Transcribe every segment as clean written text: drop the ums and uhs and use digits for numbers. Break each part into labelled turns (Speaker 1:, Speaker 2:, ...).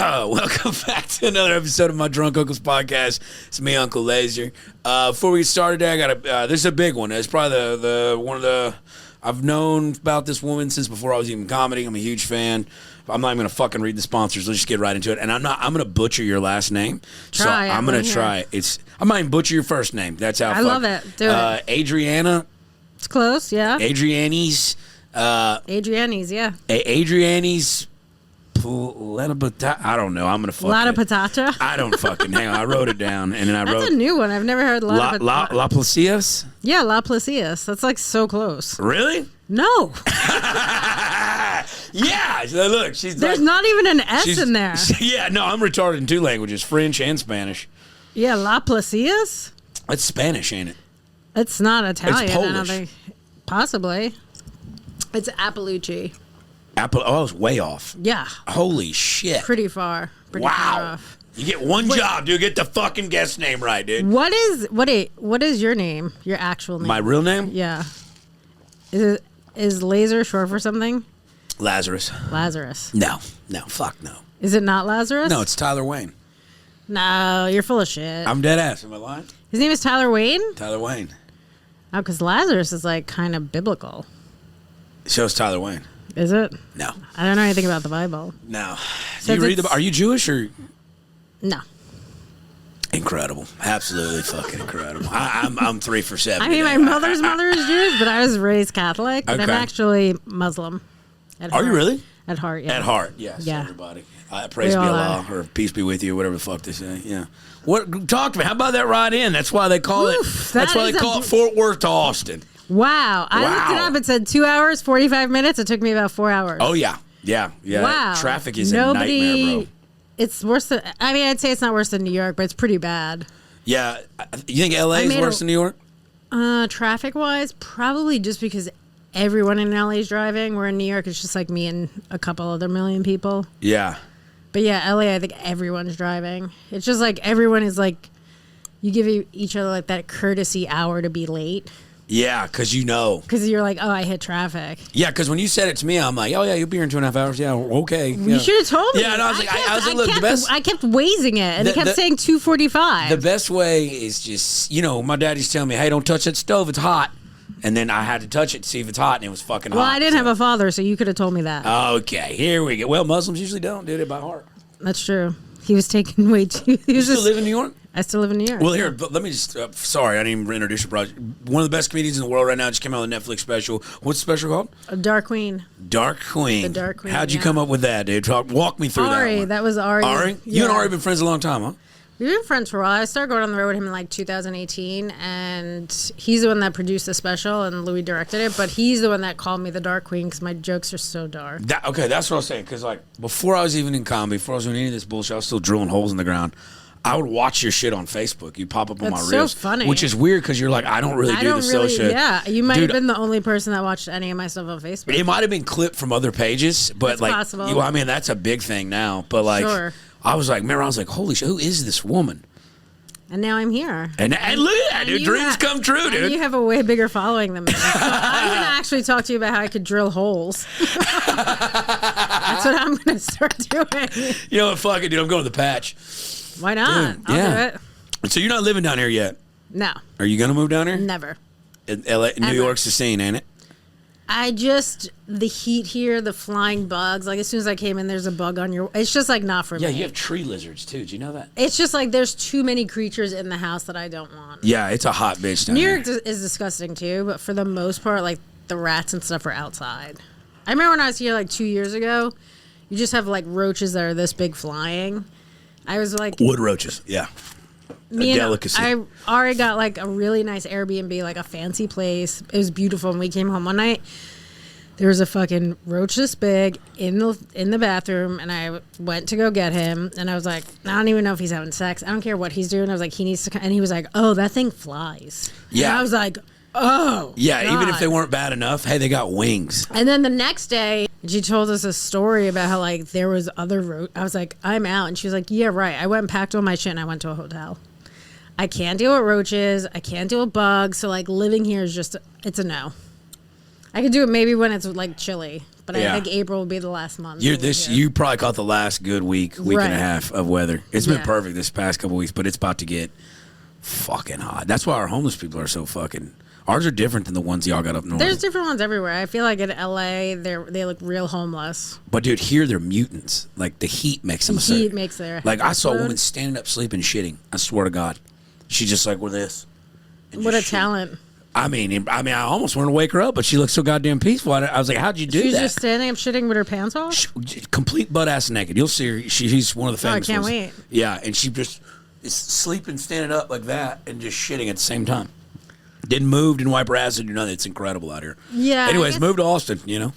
Speaker 1: Welcome back to another episode of my Drunk Uncle's podcast. It's me, Uncle Lazer. Before we get started, I got this is a big one. It's probably the one of the I've known about this woman since before I was even comedy. I'm a huge fan. I'm not even gonna fucking read the sponsors. Let's just get right into it. And I'm gonna butcher your last name. I'm gonna try. I might even butcher your first name. That's how
Speaker 2: I love it. Do it.
Speaker 1: Adriana.
Speaker 2: It's close, yeah.
Speaker 1: Adrianne's.
Speaker 2: Adrianne's, yeah.
Speaker 1: Adrianne's. I don't know. I'm gonna fuck
Speaker 2: Lata Patata.
Speaker 1: I don't fucking hang on. I wrote it down and then I wrote.
Speaker 2: That's a new one. I've never heard
Speaker 1: La Placias.
Speaker 2: Yeah, La Placias. That's like so close.
Speaker 1: Really?
Speaker 2: No.
Speaker 1: Yeah. Look,
Speaker 2: there's not even an S in there.
Speaker 1: Yeah. No, I'm retarded in two languages: French and Spanish.
Speaker 2: Yeah, La Placias.
Speaker 1: It's Spanish, ain't it?
Speaker 2: It's not Italian.
Speaker 1: It's Polish.
Speaker 2: I don't think. Possibly. It's Iapalucci.
Speaker 1: Oh, it's way off.
Speaker 2: Yeah.
Speaker 1: Holy shit.
Speaker 2: Pretty far. Pretty far off.
Speaker 1: You get one job, dude. Get the fucking guest name right, dude.
Speaker 2: What is your name? Your actual name?
Speaker 1: My real name?
Speaker 2: Yeah. Is Lazer short for something?
Speaker 1: Lazarus.
Speaker 2: Lazarus.
Speaker 1: No, fuck no.
Speaker 2: Is it not Lazarus?
Speaker 1: No, it's Tyler Wayne.
Speaker 2: No, you're full of shit.
Speaker 1: I'm dead ass. Am I lying?
Speaker 2: His name is Tyler Wayne?
Speaker 1: Tyler Wayne.
Speaker 2: Oh, because Lazarus is like kind of biblical.
Speaker 1: So it's Tyler Wayne.
Speaker 2: Is it?
Speaker 1: No.
Speaker 2: I don't know anything about the Bible.
Speaker 1: No.
Speaker 2: So
Speaker 1: you read are you Jewish or?
Speaker 2: No.
Speaker 1: Incredible. Absolutely fucking incredible. I'm 3 for 7.
Speaker 2: I mean, my mother's mother is Jewish, but I was raised Catholic, and I'm
Speaker 1: Okay.
Speaker 2: actually Muslim.
Speaker 1: Are you really?
Speaker 2: At heart, yeah.
Speaker 1: At heart, yes.
Speaker 2: Yeah.
Speaker 1: Everybody. Praise be Allah, or peace be with you, whatever the fuck they say. Yeah. What? Talk to me. How about that ride in? That's why they call it. That's why they call it Fort Worth to Austin.
Speaker 2: Wow. I looked it up. It said 2 hours, 45 minutes. It took me about 4 hours.
Speaker 1: Oh, yeah. Yeah.
Speaker 2: Wow.
Speaker 1: Traffic is a nightmare, bro.
Speaker 2: It's worse than, I mean, I'd say it's not worse than New York, but it's pretty bad.
Speaker 1: Yeah. You think LA is worse than New York?
Speaker 2: Traffic-wise, probably just because everyone in LA is driving. Where in New York, it's just like me and a couple other million people.
Speaker 1: Yeah.
Speaker 2: But yeah, LA, I think everyone's driving. It's just like everyone is like, you give each other like that courtesy hour to be late.
Speaker 1: Yeah, because you know.
Speaker 2: Because you're like, oh, I hit traffic.
Speaker 1: Yeah, because when you said it to me, I'm like, oh, yeah, you'll be here in 2.5 hours. Yeah, okay.
Speaker 2: You should have told me.
Speaker 1: Yeah, and I was like, look, the best.
Speaker 2: I kept wazing it, and it kept saying 2:45.
Speaker 1: The best way is just, my dad used to tell me, hey, don't touch that stove. It's hot. And then I had to touch it to see if it's hot, and it was fucking hot.
Speaker 2: Well, I didn't have a father, so you could have told me that.
Speaker 1: Okay, here we go. Well, Muslims usually don't do it by heart.
Speaker 2: That's true. He was taking way too...
Speaker 1: You still live in New York?
Speaker 2: I still live in New York.
Speaker 1: Well, here, let me just... sorry, I didn't even introduce your project. One of the best comedians in the world right now just came out with a Netflix special. What's the special called?
Speaker 2: Dark Queen.
Speaker 1: Dark Queen.
Speaker 2: The Dark Queen,
Speaker 1: How'd you come up with that, dude? Walk me through that one.
Speaker 2: That was Ari.
Speaker 1: Ari?
Speaker 2: Yeah.
Speaker 1: You and Ari have been friends a long time, huh?
Speaker 2: We've been friends for a while. I started going on the road with him in like 2018, and he's the one that produced the special, and Louis directed it, but he's the one that called me the Dark Queen because my jokes are so dark.
Speaker 1: Okay, that's what I was saying, because like before I was even in comedy, before I was doing any of this bullshit, I was still drilling holes in the ground. I would watch your shit on Facebook. You pop up on my reels.
Speaker 2: So funny.
Speaker 1: Which is weird because you're like, I don't really do the social.
Speaker 2: Yeah, you might have been the only person that watched any of my stuff on Facebook.
Speaker 1: It might have been clipped from other pages, but
Speaker 2: it's
Speaker 1: like,
Speaker 2: possible.
Speaker 1: I mean, that's a big thing now. But like,
Speaker 2: sure.
Speaker 1: I was like, holy shit, who is this woman?
Speaker 2: And now I'm here.
Speaker 1: And look at that, dude. Dreams come true, dude.
Speaker 2: You have a way bigger following than me. So I'm going to actually talk to you about how I could drill holes. That's what I'm going to start doing.
Speaker 1: You know what? Fuck it, dude. I'm going to the patch.
Speaker 2: Why not?
Speaker 1: Dude,
Speaker 2: I'll do it.
Speaker 1: So you're not living down here yet?
Speaker 2: No.
Speaker 1: Are you going to move down here?
Speaker 2: Never.
Speaker 1: New York's the scene, ain't it?
Speaker 2: The heat here, the flying bugs, like as soon as I came in, there's a bug on your, it's just like not for me.
Speaker 1: Yeah, you have tree lizards too. Do you know that?
Speaker 2: It's just like there's too many creatures in the house that I don't want.
Speaker 1: Yeah, it's a hot bitch down here.
Speaker 2: New York is disgusting too, but for the most part, like the rats and stuff are outside. I remember when I was here like 2 years ago, you just have like roaches that are this big flying. I was like...
Speaker 1: Wood roaches, yeah. A delicacy.
Speaker 2: I already got like a really nice Airbnb, like a fancy place. It was beautiful. And we came home one night. There was a fucking roach this big in the bathroom, and I went to go get him, and I was like, I don't even know if he's having sex. I don't care what he's doing. I was like, he needs to come. And he was like, oh, that thing flies.
Speaker 1: Yeah.
Speaker 2: And I was like, oh,
Speaker 1: yeah,
Speaker 2: God.
Speaker 1: Even if they weren't bad enough, hey, they got wings.
Speaker 2: And then the next day, she told us a story about how, like, there was other I was like, I'm out. And she was like, yeah, right. I went and packed all my shit, and I went to a hotel. I can't deal with roaches. I can't deal with bugs. So, like, living here is just, it's a no. I could do it maybe when it's, like, chilly. but
Speaker 1: Yeah.
Speaker 2: I think April will be the last month.
Speaker 1: You're
Speaker 2: that we're
Speaker 1: this.
Speaker 2: here.
Speaker 1: You probably caught the last good week and a
Speaker 2: Right.
Speaker 1: half of weather. It's been
Speaker 2: Yeah.
Speaker 1: perfect this past couple weeks, but it's about to get fucking hot. That's why our homeless people are so fucking. Ours are different than the ones y'all got up north.
Speaker 2: There's different ones everywhere. I feel like in LA, they look real homeless.
Speaker 1: But dude, here they're mutants. Like the heat makes them.
Speaker 2: Heat makes their
Speaker 1: Like I saw a
Speaker 2: explode.
Speaker 1: woman standing up, sleeping, shitting. I swear to God, she just like with this. and
Speaker 2: What a
Speaker 1: just shit.
Speaker 2: talent.
Speaker 1: I mean, I almost wanted to wake her up, but she looked so goddamn peaceful. I was like, "How'd you do
Speaker 2: She was
Speaker 1: that?"
Speaker 2: just standing up shitting with her pants off?
Speaker 1: Complete butt ass naked. You'll see her. She's one of the
Speaker 2: Oh, I
Speaker 1: famous
Speaker 2: can't
Speaker 1: ones.
Speaker 2: wait.
Speaker 1: Yeah, and she just is sleeping, standing up like that, and just shitting at the same time. Didn't move, didn't wipe her ass, didn't do nothing. It's incredible out here.
Speaker 2: Yeah, I
Speaker 1: Anyways,
Speaker 2: guess-
Speaker 1: move to Austin. You know,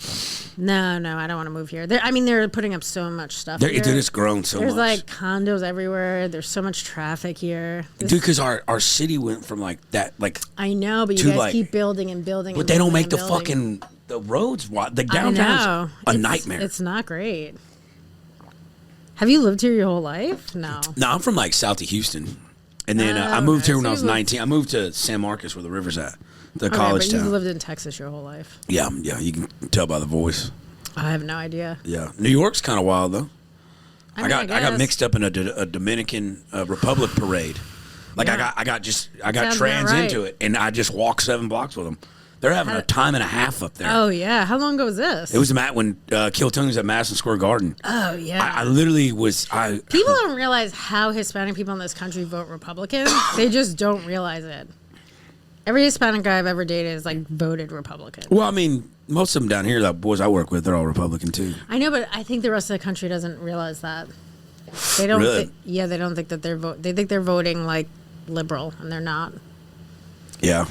Speaker 2: No, I don't want to move here. They're putting up so much stuff here.
Speaker 1: dude, it's grown so
Speaker 2: There's
Speaker 1: much.
Speaker 2: like condos everywhere. There's so much traffic here.
Speaker 1: Dude, because our city went from like that, like,
Speaker 2: I know, but you
Speaker 1: to,
Speaker 2: guys
Speaker 1: like-
Speaker 2: keep building and building.
Speaker 1: but
Speaker 2: and
Speaker 1: they don't
Speaker 2: building
Speaker 1: make
Speaker 2: and
Speaker 1: the
Speaker 2: building.
Speaker 1: fucking the roads wide. Like
Speaker 2: I know.
Speaker 1: downtown's a
Speaker 2: It's-
Speaker 1: nightmare.
Speaker 2: It's not great. Have you lived here your whole life? No.
Speaker 1: No, I'm from like south of Houston, and then I
Speaker 2: Oh,
Speaker 1: moved here
Speaker 2: okay.
Speaker 1: when
Speaker 2: So
Speaker 1: I was
Speaker 2: you lived-
Speaker 1: 19. I moved to San Marcos, where the river's at, the
Speaker 2: Okay,
Speaker 1: college
Speaker 2: but
Speaker 1: town.
Speaker 2: you've lived in Texas your whole life.
Speaker 1: Yeah, you can tell by the voice.
Speaker 2: I have no idea.
Speaker 1: Yeah, New York's kind of wild though. I got
Speaker 2: guess.
Speaker 1: mixed up in a Dominican Republic parade. Like
Speaker 2: Yeah.
Speaker 1: I got
Speaker 2: Sounds
Speaker 1: trans
Speaker 2: about right.
Speaker 1: into it, and I just walked 7 blocks with them. They're having a time and a half up there.
Speaker 2: Oh yeah, how long ago was this?
Speaker 1: It was when Kill Tony was at Madison Square Garden.
Speaker 2: Oh yeah.
Speaker 1: I literally was.
Speaker 2: People don't realize how Hispanic people in this country vote Republican. They just don't realize it. Every Hispanic guy I've ever dated is like voted Republican.
Speaker 1: Well, I mean, most of them down here, the boys I work with, they're all Republican too.
Speaker 2: I know, but I think the rest of the country doesn't realize that. They don't.
Speaker 1: Really?
Speaker 2: They don't think that They think they're voting like liberal, and they're not.
Speaker 1: Yeah.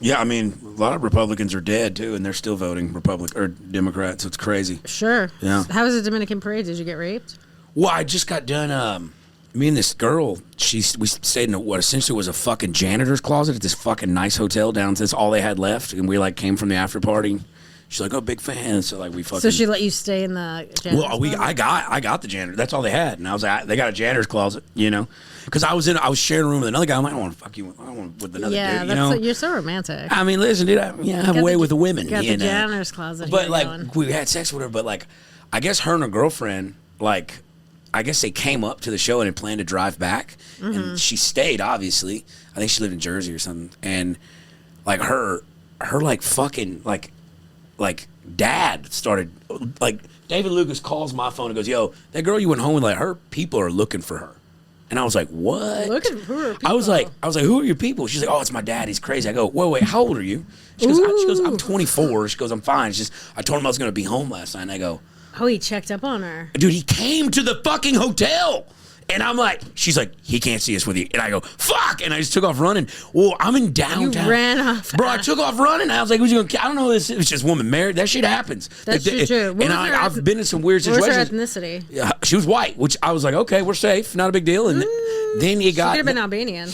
Speaker 1: Yeah, I mean, a lot of Republicans are dead too, and they're still voting Republican or Democrat, so it's crazy.
Speaker 2: Sure.
Speaker 1: Yeah.
Speaker 2: How was the Dominican parade? Did you get raped?
Speaker 1: Well, I just got done. Me and this girl, we stayed in what essentially was a fucking janitor's closet at this fucking nice hotel down. That's all they had left, and we like came from the after party. She's like, "Oh, big fan." So like we fucking.
Speaker 2: So she let you stay in the.
Speaker 1: Well, I got the janitor. That's all they had, and I was like, they got a janitor's closet, you know, because I was sharing a room with another guy. I'm like, I don't want to fuck you. I don't want with another
Speaker 2: Yeah,
Speaker 1: dude, you know.
Speaker 2: you're so romantic.
Speaker 1: I mean, listen, dude, I have a way with the women.
Speaker 2: Got
Speaker 1: you
Speaker 2: the
Speaker 1: know?
Speaker 2: janitor's closet.
Speaker 1: But
Speaker 2: here
Speaker 1: like
Speaker 2: going.
Speaker 1: we had sex with her, but like I guess her and her girlfriend, like I guess they came up to the show and had planned to drive back, and she stayed. Obviously, I think she lived in Jersey or something, and like her like fucking like dad started like David Lucas calls my phone and goes, "Yo, that girl you went home with, like her people are looking for her." And I was like, "What?"
Speaker 2: Look at who are people?
Speaker 1: I was like, "Who are your people?" She's like, "Oh, it's my dad. He's crazy." I go, "Wait, how old are you?" She goes, "I'm 24." She goes, "I'm fine." It's just I told him I was going to be home last night. And I go,
Speaker 2: Oh, he checked up on her.
Speaker 1: "Dude, he came to the fucking hotel." And I'm like, she's like, "He can't see us with you." And I go, "Fuck!" And I just took off running. Well, I'm in downtown.
Speaker 2: You ran off.
Speaker 1: Bro, I took off running. I was like, "Who's going to?" I don't know. This it's just woman married. That shit happens.
Speaker 2: That's true.
Speaker 1: And I've been in some weird
Speaker 2: What was her
Speaker 1: situations.
Speaker 2: ethnicity?
Speaker 1: Yeah, she was white, which I was like, okay, we're safe, not a big deal. And then you
Speaker 2: She
Speaker 1: got.
Speaker 2: could have been Albanian.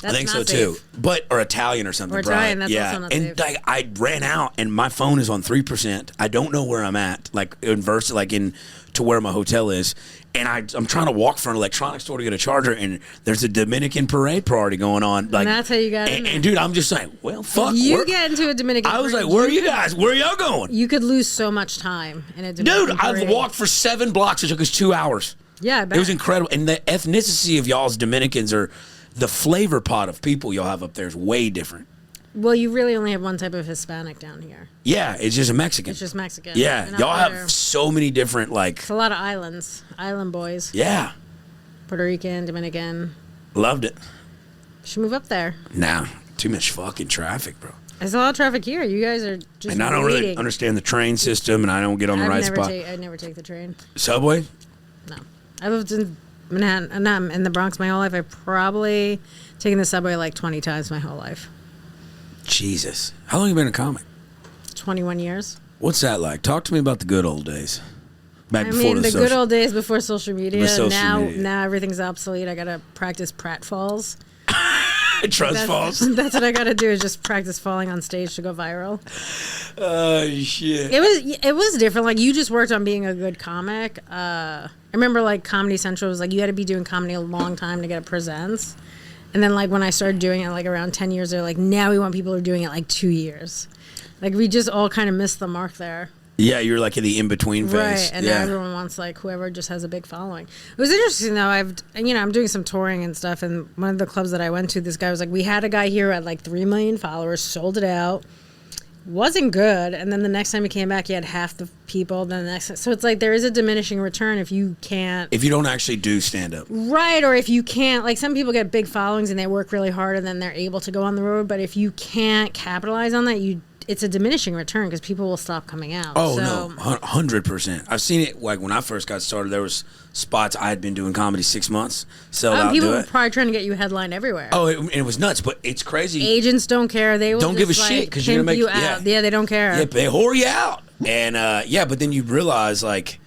Speaker 1: I
Speaker 2: That's
Speaker 1: think so
Speaker 2: not
Speaker 1: too,
Speaker 2: safe.
Speaker 1: but or Italian or something.
Speaker 2: Or
Speaker 1: probably.
Speaker 2: Italian, that's
Speaker 1: yeah.
Speaker 2: also not
Speaker 1: and
Speaker 2: safe.
Speaker 1: like I ran out, and my phone is on 3%. I don't know where I'm at, like inverse, like in to where my hotel is, and I'm trying to walk for an electronics store to get a charger, and there's a Dominican parade party going on. Like,
Speaker 2: And that's how you got in there.
Speaker 1: And dude, I'm just like, well, fuck.
Speaker 2: You get into a Dominican
Speaker 1: I was
Speaker 2: parade,
Speaker 1: like, where are you guys? Where are y'all going?
Speaker 2: You could lose so much time in a Dominican
Speaker 1: Dude,
Speaker 2: parade.
Speaker 1: I've walked for 7 blocks. It took us 2 hours.
Speaker 2: Yeah, I bet.
Speaker 1: It was incredible. And the ethnicity of y'all's Dominicans are the flavor pot of people y'all have up there is way different.
Speaker 2: Well, you really only have one type of Hispanic down here.
Speaker 1: Yeah, it's just a Mexican.
Speaker 2: It's just Mexican.
Speaker 1: Yeah,
Speaker 2: And up
Speaker 1: y'all
Speaker 2: there,
Speaker 1: have so many different like.
Speaker 2: It's a lot of island boys.
Speaker 1: Yeah,
Speaker 2: Puerto Rican, Dominican.
Speaker 1: loved it.
Speaker 2: Should move up there.
Speaker 1: Nah, too much fucking traffic, bro.
Speaker 2: There's a lot of traffic here. You guys are just
Speaker 1: And I don't really
Speaker 2: waiting.
Speaker 1: understand the train system, and I don't get on the right spot.
Speaker 2: I'd never take the train.
Speaker 1: Subway?
Speaker 2: No. I lived in Manhattan, not in the Bronx my whole life. I've probably taken the subway like 20 times my whole life.
Speaker 1: Jesus, how long you been a comic?
Speaker 2: 21 years.
Speaker 1: What's that like? Talk to me about the good old days. Back
Speaker 2: I
Speaker 1: before
Speaker 2: mean,
Speaker 1: the
Speaker 2: the
Speaker 1: social.
Speaker 2: good old days before social media.
Speaker 1: With social
Speaker 2: now,
Speaker 1: media.
Speaker 2: now everything's obsolete. I gotta practice pratfalls.
Speaker 1: Trust falls.
Speaker 2: That's what I gotta do is just practice falling on stage to go viral.
Speaker 1: Oh shit.
Speaker 2: It was different. Like you just worked on being a good comic. I remember like Comedy Central was like you had to be doing comedy a long time to get a presents. And then like when I started doing it like around 10 years, they're like now we want people who are doing it like 2 years. Like we just all kind of missed the mark there.
Speaker 1: Yeah, you're like in the in-between phase.
Speaker 2: Right, and now everyone wants like whoever just has a big following. It was interesting though. I'm doing some touring and stuff, and one of the clubs that I went to, this guy was like, we had a guy here at like 3 million followers, sold it out, wasn't good, and then the next time he came back, he had half the people. Then the next, so it's like there is a diminishing return if you don't actually do stand up, right? Or if you can't, like some people get big followings and they work really hard and then they're able to go on the road, but if you can't capitalize on that, it's a diminishing return because people will stop coming out.
Speaker 1: Oh, so. No, 100%. I've seen it, like, when I first got started, there was spots I had been doing comedy 6 months.
Speaker 2: People were probably trying to get you headline everywhere.
Speaker 1: Oh, it was nuts, but it's crazy.
Speaker 2: Agents don't care. They will
Speaker 1: don't give a shit because you're going to make
Speaker 2: out. Yeah, they don't care.
Speaker 1: Yeah, they whore you out. And, but then you realize, like,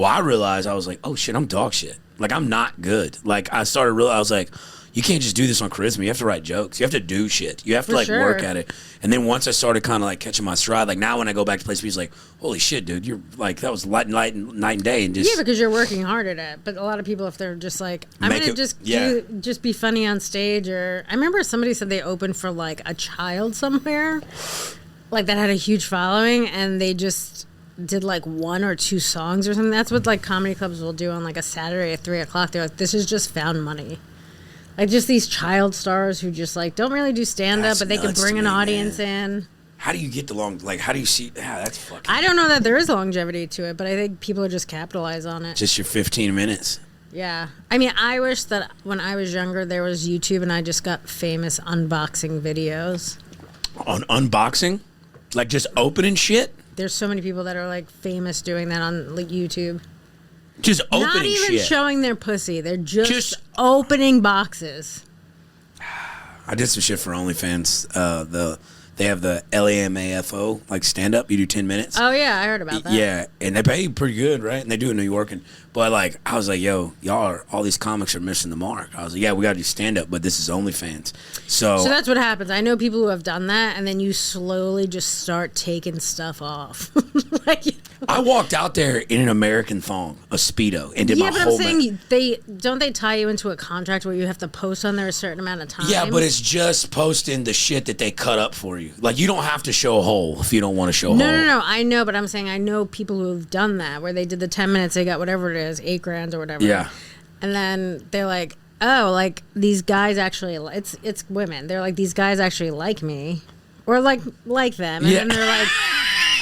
Speaker 1: I realized, I was like, oh, shit, I'm dog shit. Like, I'm not good. Like, I was like, you can't just do this on charisma. You have to write jokes. You have to do shit. You have to work at it. And then once I started kind of like catching my stride, like now when I go back to places, he's like, holy shit, dude, you're like, that was night and day. And just,
Speaker 2: yeah, because you're working hard at it. But a lot of people, if they're just like, I'm going to just be funny on stage. Or I remember somebody said they opened for like a child somewhere, like that had a huge following, and they just did like 1 or 2 songs or something. That's what like comedy clubs will do on like a Saturday at 3 o'clock. They're like, this is just found money. Like just these child stars who just like don't really do stand up, but they can bring an audience in.
Speaker 1: How do you get how do you see? Yeah, that's fucking.
Speaker 2: I don't know that there is longevity to it, but I think people are just capitalize on it.
Speaker 1: Just your 15 minutes.
Speaker 2: Yeah. I mean, I wish that when I was younger, there was YouTube and I just got famous unboxing videos.
Speaker 1: On unboxing? Like just opening shit?
Speaker 2: There's so many people that are like famous doing that on like YouTube.
Speaker 1: Just opening shit. Not even
Speaker 2: showing their pussy. They're just opening boxes.
Speaker 1: I did some shit for OnlyFans. They have the LAMAFO, like stand-up. You do 10 minutes.
Speaker 2: Oh, yeah. I heard about that.
Speaker 1: Yeah, and they pay pretty good, right? And they do it in New York. But, like, I was like, yo, all these comics are missing the mark. I was like, yeah, we got to do stand-up, but this is OnlyFans. So
Speaker 2: that's what happens. I know people who have done that, and then you slowly just start taking stuff off.
Speaker 1: I walked out there in an American thong, a Speedo, and did my whole... Yeah, but I'm
Speaker 2: saying, don't they tie you into a contract where you have to post on there a certain amount of time?
Speaker 1: Yeah, but it's just posting the shit that they cut up for you. Like, you don't have to show a hole if you don't want to show a hole.
Speaker 2: No, I know, but I'm saying I know people who have done that, where they did the 10 minutes, they got whatever it is, $8,000 or whatever.
Speaker 1: Yeah.
Speaker 2: And then they're like, oh, like, these guys actually, it's women. They're like, these guys actually like me. Or like them. And then they're like...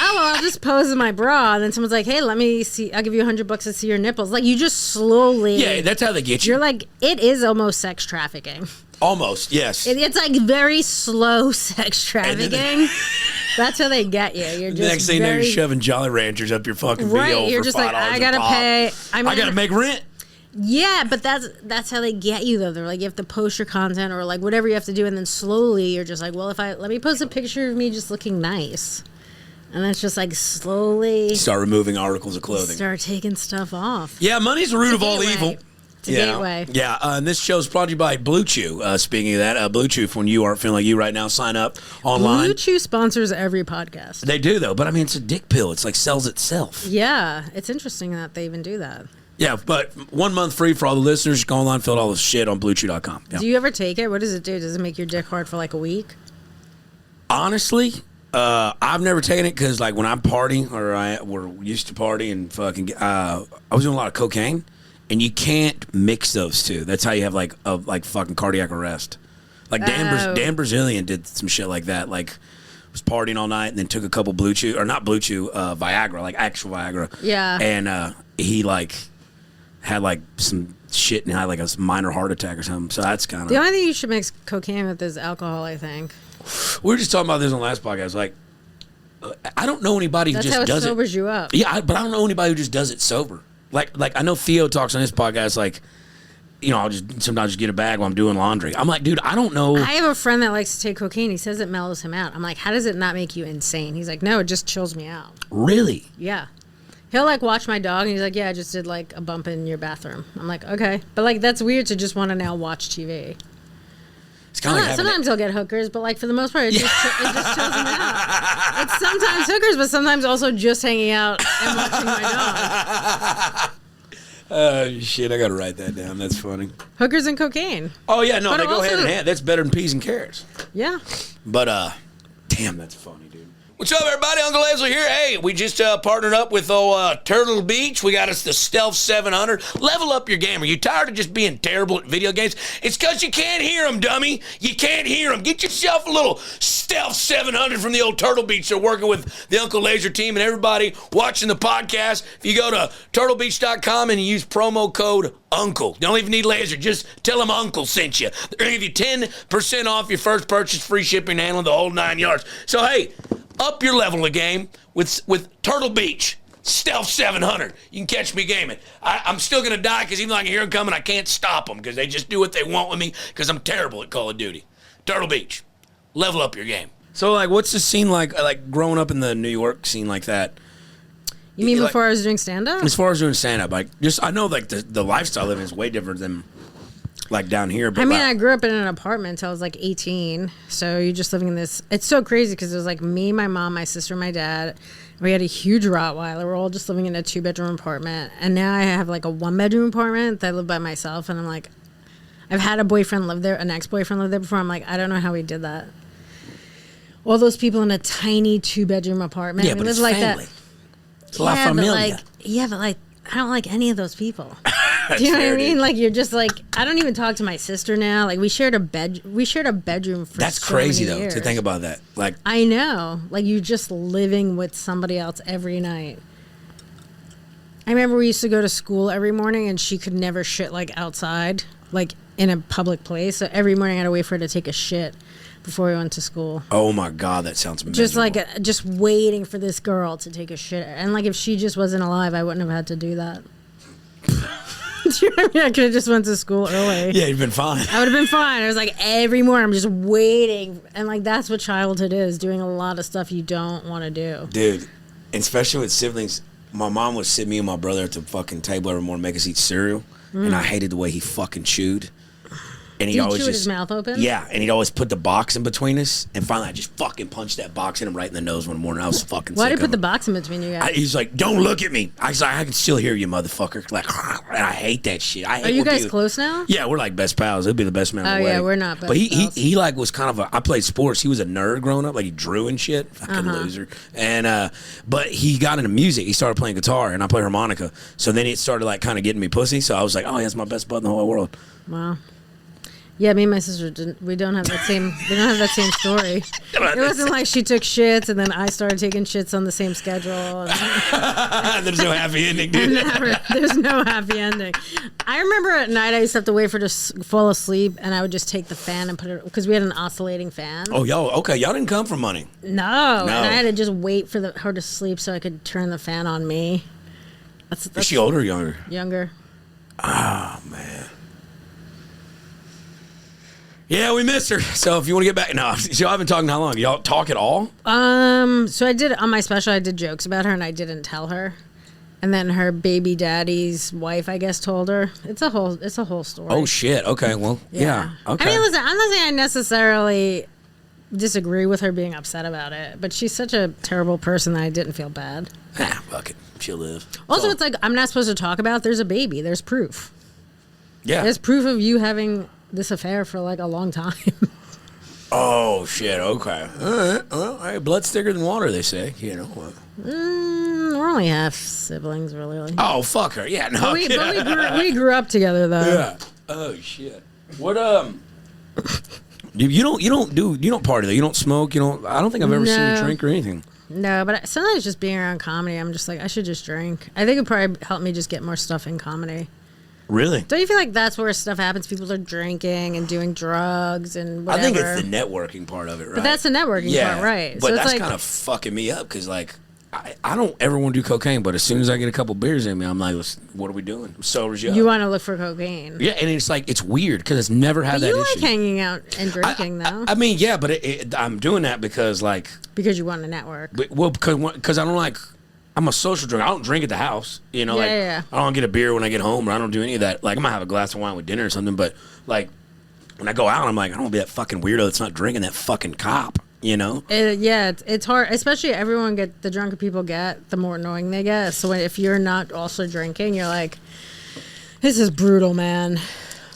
Speaker 2: Oh, well, I'll just pose in my bra. And then someone's like, hey, let me see. I'll give you $100 to see your nipples. Like, you just slowly.
Speaker 1: Yeah, that's how they get you.
Speaker 2: You're like, it is almost sex trafficking.
Speaker 1: Almost, yes.
Speaker 2: It's like very slow sex trafficking. That's how they get you. You're just
Speaker 1: the next thing you're shoving Jolly Ranchers up your fucking
Speaker 2: right. You're just like, I gotta pay.
Speaker 1: I gotta make rent.
Speaker 2: Yeah, but that's how they get you though. They're like, you have to post your content or like whatever you have to do, and then slowly you're just like, well, let me post a picture of me just looking nice. And it's just like slowly
Speaker 1: start removing articles of clothing.
Speaker 2: Start taking stuff off.
Speaker 1: Yeah, money's the root of all evil.
Speaker 2: It's a gateway.
Speaker 1: Yeah, and this show's brought to you by Blue Chew. Speaking of that, Blue Chew, when you aren't feeling like you right now, sign up online.
Speaker 2: Blue Chew sponsors every podcast.
Speaker 1: They do, though. But, I mean, it's a dick pill. It's like sells itself.
Speaker 2: Yeah, it's interesting that they even do that.
Speaker 1: Yeah, but 1 month free for all the listeners. Go online, fill out all the shit on BlueChew.com. Yeah.
Speaker 2: Do you ever take it? What does it do? Does it make your dick hard for like a week?
Speaker 1: Honestly... I've never taken it because, like, when I'm partying or we're used to party and fucking, I was doing a lot of cocaine, and you can't mix those two. That's how you have like fucking cardiac arrest. Like Dan Brazilian did some shit like that. Like, was partying all night and then took a couple Viagra, like actual Viagra.
Speaker 2: Yeah.
Speaker 1: And he like had like some shit and had like a minor heart attack or something. So that's kind of
Speaker 2: the only thing you should mix cocaine with is alcohol, I think.
Speaker 1: We were just talking about this on the last podcast. Like, I don't know anybody who just does it.
Speaker 2: That's how it sobers you up.
Speaker 1: Yeah, but I don't know anybody who just does it sober. Like I know Theo talks on his podcast. Like, you know, I'll just sometimes get a bag while I'm doing laundry. I'm like, dude, I don't know.
Speaker 2: I have a friend that likes to take cocaine. He says it mellows him out. I'm like, how does it not make you insane? He's like, no, it just chills me out.
Speaker 1: Really?
Speaker 2: Yeah. He'll like watch my dog, and he's like, yeah, I just did like a bump in your bathroom. I'm like, okay, but like that's weird to just want to now watch TV. Sometimes he'll get hookers, but like for the most part, it just chills him out. It's sometimes hookers, but sometimes also just hanging out and watching my dog.
Speaker 1: Shit, I gotta write that down. That's funny.
Speaker 2: Hookers and cocaine.
Speaker 1: Oh yeah, no, they go hand in hand. That's better than peas and carrots.
Speaker 2: Yeah.
Speaker 1: But damn, that's funny, dude. What's up, everybody? Uncle Lazer here. Hey, we just partnered up with Turtle Beach. We got us the Stealth 700. Level up your game. Are you tired of just being terrible at video games? It's because you can't hear them, dummy. You can't hear them. Get yourself a little Stealth 700 from the old Turtle Beach. They're working with the Uncle Lazer team and everybody watching the podcast. If you go to turtlebeach.com and you use promo code Uncle. Don't even need Lazer. Just tell them Uncle sent you. They're going to give you 10% off your first purchase, free shipping, and handling, the whole 9 yards. So, hey, up your level of game with Turtle Beach Stealth 700. You can catch me gaming. I'm still going to die because even though I can hear them coming, I can't stop them because they just do what they want with me because I'm terrible at Call of Duty. Turtle Beach. Level up your game. So, like, what's the scene like growing up in the New York scene like that?
Speaker 2: You mean before I was doing stand-up?
Speaker 1: As far as doing stand-up, like, just I know, like, the lifestyle living is way different than, like, down here. But
Speaker 2: I mean, I grew up in an apartment until I was, like, 18. So you're just living in this. It's so crazy because it was, like, me, my mom, my sister, my dad. We had a huge Rottweiler. We're all just living in a 2-bedroom apartment. And now I have, like, a 1-bedroom apartment that I live by myself. And I'm like, I've had a boyfriend live there, an ex-boyfriend live there before. I'm like, I don't know how he did that. All those people in a tiny 2-bedroom apartment.
Speaker 1: Yeah, but it's
Speaker 2: like
Speaker 1: family.
Speaker 2: That.
Speaker 1: It's a La Familia.
Speaker 2: But I don't like any of those people. Do you know what I mean? Dude. Like, you're just like, I don't even talk to my sister now. Like, we shared a bedroom for
Speaker 1: That's
Speaker 2: so
Speaker 1: crazy,
Speaker 2: many
Speaker 1: though,
Speaker 2: years.
Speaker 1: to think about that. Like,
Speaker 2: I know. Like, you're just living with somebody else every night. I remember we used to go to school every morning, and she could never shit, like, outside, like, in a public place. So every morning I had to wait for her to take a shit before we went to school.
Speaker 1: oh, my God, that sounds miserable.
Speaker 2: Just, like, just waiting for this girl to take a shit. And, like, if she just wasn't alive, I wouldn't have had to do that. Do you know what I mean? I could have just went to school early.
Speaker 1: Yeah, you've been fine.
Speaker 2: I would have been fine. I was like, every morning I'm just waiting. And, like, that's what childhood is, doing a lot of stuff you don't want to do.
Speaker 1: Dude, and especially with siblings, my mom would sit me and my brother at the fucking table every morning, make us eat cereal, and I hated the way he fucking chewed. And he'd always
Speaker 2: chew
Speaker 1: just
Speaker 2: with his mouth open?
Speaker 1: Yeah, and he'd always put the box in between us, and finally I just fucking punched that box in him right in the nose one morning. I was fucking
Speaker 2: Why
Speaker 1: sick
Speaker 2: did you put
Speaker 1: of
Speaker 2: the
Speaker 1: him.
Speaker 2: box in between you guys?
Speaker 1: He's like, don't look at me. I was like, I can still hear you, motherfucker. Like, and I hate that shit. I hate
Speaker 2: Are you
Speaker 1: when
Speaker 2: guys
Speaker 1: people-
Speaker 2: close now?
Speaker 1: Yeah, we're like best pals. It'll be the best man.
Speaker 2: Oh,
Speaker 1: at the
Speaker 2: yeah,
Speaker 1: wedding.
Speaker 2: we're not best
Speaker 1: But
Speaker 2: pals.
Speaker 1: he like was kind of a. I played sports. He was a nerd growing up. Like he drew and shit. Fucking loser. And but he got into music. He started playing guitar, and I play harmonica. So then it started like kind of getting me pussy. So I was like, oh, that's my best bud in the whole world.
Speaker 2: Wow. Yeah, me and my sister didn't. We don't have that same. We don't have that same story. It wasn't like she took shits and then I started taking shits on the same schedule. And
Speaker 1: There's no happy ending, dude.
Speaker 2: there's no happy ending. I remember at night I used to have to wait for her to fall asleep, and I would just take the fan and put it because we had an oscillating fan.
Speaker 1: Oh, y'all didn't come from money.
Speaker 2: No, and I had to just wait for her to sleep so I could turn the fan on me. That's
Speaker 1: Is she older or younger?
Speaker 2: Younger.
Speaker 1: Oh man. Yeah, we missed her. So if you want to get back, no. So I've been talking how long? Y'all talk at all?
Speaker 2: So I did on my special. I did jokes about her, and I didn't tell her. And then her baby daddy's wife, I guess, told her. It's a whole story.
Speaker 1: Oh shit. Okay. Well, yeah. Okay.
Speaker 2: I mean, listen, I'm not saying I necessarily disagree with her being upset about it, but she's such a terrible person that I didn't feel bad.
Speaker 1: Fuck it. She'll live.
Speaker 2: Also, it's like I'm not supposed to talk about. There's a baby. There's proof.
Speaker 1: Yeah.
Speaker 2: There's proof of you having this affair for like a long time.
Speaker 1: Oh shit. Okay. All right. Well, all right. Blood's thicker than water, they say. You know.
Speaker 2: We're only half siblings, really.
Speaker 1: Oh fuck her. Yeah. No.
Speaker 2: But we grew up together though.
Speaker 1: Yeah. Oh shit. What You don't party though. You don't smoke. I don't think I've ever seen you drink or anything.
Speaker 2: No, but sometimes just being around comedy, I'm just like, I should just drink. I think it probably helped me just get more stuff in comedy.
Speaker 1: Really?
Speaker 2: Don't you feel like that's where stuff happens? People are drinking and doing drugs and whatever.
Speaker 1: I think it's the networking part of it, right?
Speaker 2: But that's the networking part, right?
Speaker 1: But
Speaker 2: so
Speaker 1: that's
Speaker 2: it's
Speaker 1: kind of fucking me up because, like, I don't ever want to do cocaine, but as soon as I get a couple beers in me, I'm like, what are we doing? I'm sober as
Speaker 2: you want to look for cocaine.
Speaker 1: Yeah, and it's like, it's weird because it's never had that
Speaker 2: you
Speaker 1: issue.
Speaker 2: like hanging out and drinking, though.
Speaker 1: I mean, yeah, but I'm doing that because, like...
Speaker 2: Because you want to network.
Speaker 1: Because I don't like... I'm a social drinker. I don't drink at the house. You know,
Speaker 2: Yeah.
Speaker 1: I don't get a beer when I get home, or I don't do any of that. Like, I might have a glass of wine with dinner or something, but, like, when I go out, I'm like, I don't want to be that fucking weirdo that's not drinking that fucking cop, you know?
Speaker 2: It's hard. Especially the drunker people get, the more annoying they get. So if you're not also drinking, you're like, this is brutal, man.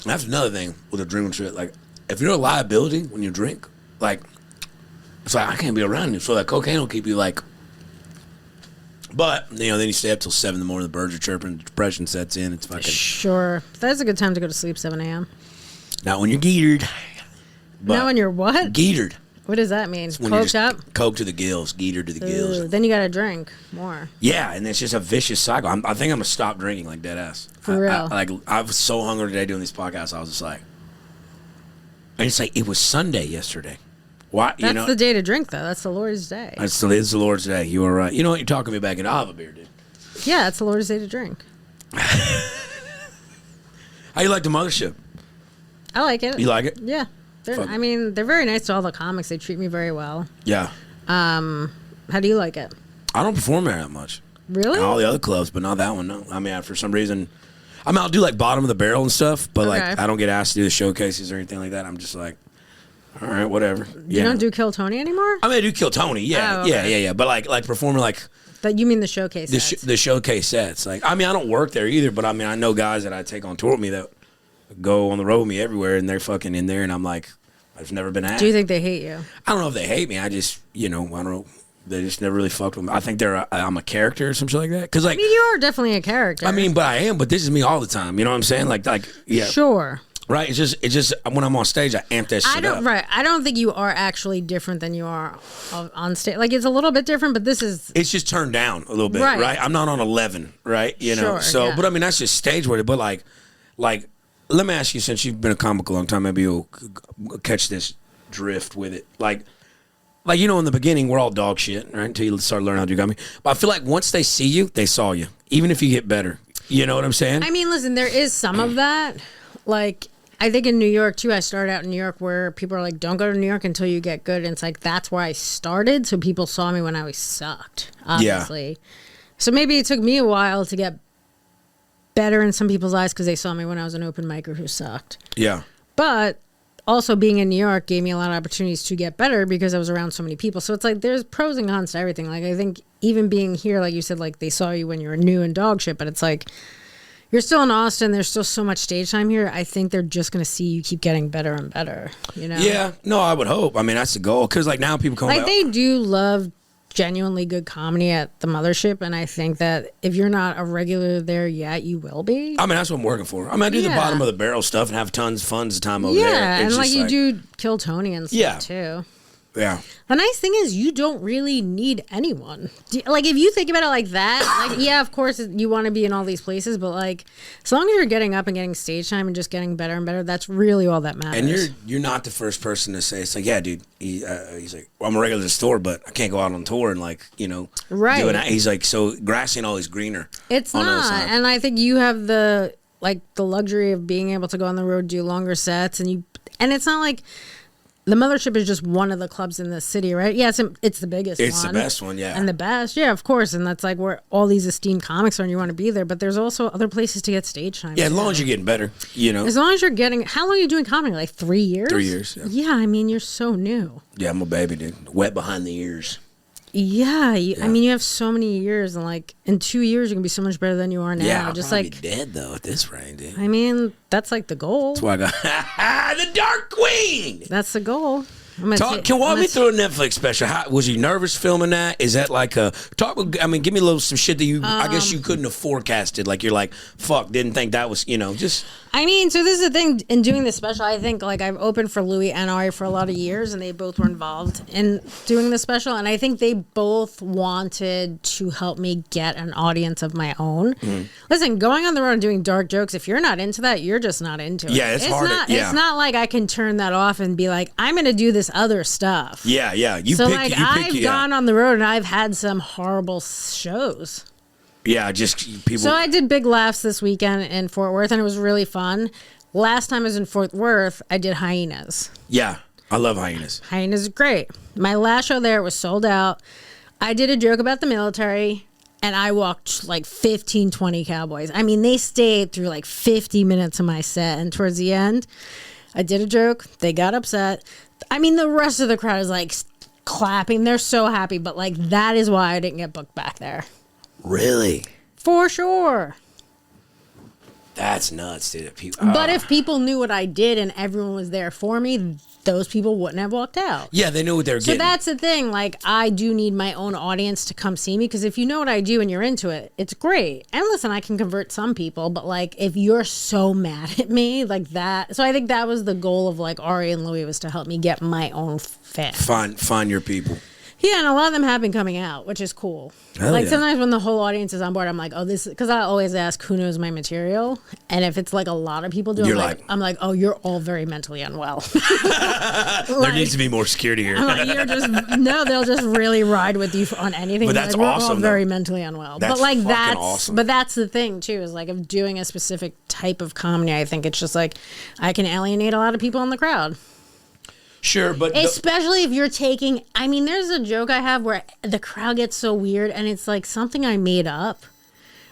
Speaker 1: That's another thing with a drinking shit. Like, if you're a liability when you drink, like, It's like, I can't be around you. So that cocaine will keep you like. But, then you stay up till 7 in the morning, the birds are chirping, depression sets in. It's fucking.
Speaker 2: Sure. That's a good time to go to sleep, 7 a.m.
Speaker 1: Not when you're geetered.
Speaker 2: Not when you're what?
Speaker 1: Geetered.
Speaker 2: What does that mean?
Speaker 1: Coked
Speaker 2: up?
Speaker 1: Coke to the gills, geetered to the gills.
Speaker 2: Then you got to drink more.
Speaker 1: Yeah, and it's just a vicious cycle. I think I'm going to stop drinking like dead ass.
Speaker 2: For real.
Speaker 1: I was so hungry today doing these podcasts. I was just like. And it's like, it was Sunday yesterday. Why?
Speaker 2: That's the day to drink, though. That's the Lord's day.
Speaker 1: It's the Lord's day. You are right. You know what? You're talking me back into. I'll have a beer, dude.
Speaker 2: Yeah, it's the Lord's day to drink.
Speaker 1: How you like the Mothership?
Speaker 2: I like it.
Speaker 1: You like it?
Speaker 2: Yeah. They're very nice to all the comics. They treat me very well.
Speaker 1: Yeah.
Speaker 2: How do you like it?
Speaker 1: I don't perform there that much.
Speaker 2: Really?
Speaker 1: All the other clubs, but not that one, no. I mean, for some reason, I'll do like bottom of the barrel and stuff, but like I don't get asked to do the showcases or anything like that. I'm just like, all right, whatever.
Speaker 2: You don't do Kill Tony anymore?
Speaker 1: I mean, I do Kill Tony, yeah, yeah. But like performing like.
Speaker 2: But you mean the showcase sets?
Speaker 1: The showcase sets. Like, I mean, I don't work there either, but I mean, I know guys that I take on tour with me that go on the road with me everywhere, and they're fucking in there, and I'm like, I've never been asked.
Speaker 2: Do you think they hate you?
Speaker 1: I don't know if they hate me. I just, I don't know. They just never really fucked with me. I think I'm a character or some shit like that. Cause like,
Speaker 2: I mean, you are definitely a character.
Speaker 1: I mean, but I am. But this is me all the time. You know what I'm saying? Like, yeah.
Speaker 2: Sure.
Speaker 1: Right. It's just when I'm on stage, I amp that shit up.
Speaker 2: Right. I don't think you are actually different than you are on stage. Like, it's a little bit different, but this is.
Speaker 1: It's just turned down a little bit. Right. I'm not on 11. Right. You know.
Speaker 2: Sure,
Speaker 1: so,
Speaker 2: yeah.
Speaker 1: but I mean, that's just stage worthy. But like, let me ask you, since you've been a comic a long time, maybe you'll catch this drift with it. Like in the beginning, we're all dog shit, right? Until you start learning how to do comedy. But I feel like once they see you, they saw you. Even if you get better. You know what I'm saying?
Speaker 2: I mean, listen, there is some of that. Like, I think in New York, too, I started out in New York where people are like, don't go to New York until you get good. And it's like, that's where I started. So people saw me when I was sucked, obviously. Yeah. So maybe it took me a while to get better in some people's eyes because they saw me when I was an open micer who sucked.
Speaker 1: Yeah.
Speaker 2: But also being in New York gave me a lot of opportunities to get better because I was around so many people. So it's like there's pros and cons to everything. Like, I think even being here, like you said, like they saw you when you were new and dog shit, but it's like you're still in Austin. There's still so much stage time here. I think they're just going to see you keep getting better and better, you know?
Speaker 1: Yeah. No, I would hope. I mean, that's the goal. Because like now people come
Speaker 2: like they do love genuinely good comedy at the Mothership, and I think that if you're not a regular there yet, you will be. I
Speaker 1: mean, that's what I'm working for. I mean, I do the bottom of the barrel stuff and have tons of fun time over there.
Speaker 2: Yeah, and like you do Kill Tony and stuff too.
Speaker 1: Yeah.
Speaker 2: The nice thing is you don't really need anyone. Like, if you think about it like that, like, yeah, of course you want to be in all these places, but like, as long as you're getting up and getting stage time and just getting better and better, that's really all that matters.
Speaker 1: And you're not the first person to say, it's like, yeah, dude, he's like, well, I'm a regular at the store, but I can't go out on tour and like,
Speaker 2: right.
Speaker 1: Do it. He's like, so grass ain't always greener.
Speaker 2: It's not. And I think you have the luxury of being able to go on the road, do longer sets, and it's not like the Mothership is just one of the clubs in the city, right? Yeah, it's the biggest one.
Speaker 1: It's the best one, yeah.
Speaker 2: And the best, yeah, of course. And that's like where all these esteemed comics are and you want to be there. But there's also other places to get stage time.
Speaker 1: Yeah, as long as you're getting better,
Speaker 2: As long as you're getting... How long are you doing comedy? Like 3 years?
Speaker 1: 3 years, yeah.
Speaker 2: Yeah, I mean, you're so new.
Speaker 1: Yeah, I'm a baby, dude. Wet behind the ears.
Speaker 2: Yeah, I mean, you have so many years, and like in 2 years, you can be so much better than you are now.
Speaker 1: Yeah,
Speaker 2: just
Speaker 1: I'll
Speaker 2: like
Speaker 1: be dead though at this rate, dude.
Speaker 2: I mean, that's like the goal.
Speaker 1: That's why I got the Dark Queen.
Speaker 2: That's the goal.
Speaker 1: Can walk me through a Netflix special. Was you nervous filming that? Is that like a talk? I mean, give me some shit that you. I guess you couldn't have forecasted. Like you're like, fuck, didn't think that was. Just.
Speaker 2: I mean, so this is the thing in doing this special. I think like I've opened for Louis and Ari for a lot of years, and they both were involved in doing the special. And I think they both wanted to help me get an audience of my own. Listen, going on the road and doing dark jokes. If you're not into that, you're just not into it.
Speaker 1: Yeah, it's hard.
Speaker 2: It's not like I can turn that off and be like, I'm going to do this other stuff.
Speaker 1: Yeah.
Speaker 2: I've gone on the road and I've had some horrible shows.
Speaker 1: Yeah, just people.
Speaker 2: So I did Big Laughs this weekend in Fort Worth, and it was really fun. Last time I was in Fort Worth, I did Hyenas.
Speaker 1: Yeah, I love Hyenas.
Speaker 2: Hyenas is great. My last show there was sold out. I did a joke about the military, and I walked like 15, 20 cowboys. I mean, they stayed through like 50 minutes of my set, and towards the end, I did a joke. They got upset. I mean, the rest of the crowd is like clapping. They're so happy, but like that is why I didn't get booked back there.
Speaker 1: Really?
Speaker 2: For sure.
Speaker 1: That's nuts, dude.
Speaker 2: But if people knew what I did and everyone was there for me, those people wouldn't have walked out.
Speaker 1: Yeah, they knew what they were getting.
Speaker 2: So that's the thing. Like, I do need my own audience to come see me, because if you know what I do and you're into it, it's great. And listen, I can convert some people, but like, if you're so mad at me like that, so I think that was the goal of like Ari and Louie, was to help me get my own fans.
Speaker 1: Find your people.
Speaker 2: Yeah, and a lot of them have been coming out, which is cool.
Speaker 1: Hell
Speaker 2: like
Speaker 1: yeah.
Speaker 2: sometimes when the whole audience is on board, I'm like, oh, this, because I always ask who knows my material, and if it's like a lot of people do, I'm like, oh, you're all very mentally unwell.
Speaker 1: There needs to be more security here.
Speaker 2: I'm like, they'll just really ride with you on anything.
Speaker 1: But that's
Speaker 2: like,
Speaker 1: awesome.
Speaker 2: We're all very mentally unwell.
Speaker 1: That's
Speaker 2: but like
Speaker 1: fucking awesome.
Speaker 2: But that's the thing too, is like, of doing a specific type of comedy, I think it's just like I can alienate a lot of people in the crowd.
Speaker 1: Sure, but
Speaker 2: especially if you're taking, I mean, there's a joke I have where the crowd gets so weird and it's like something I made up,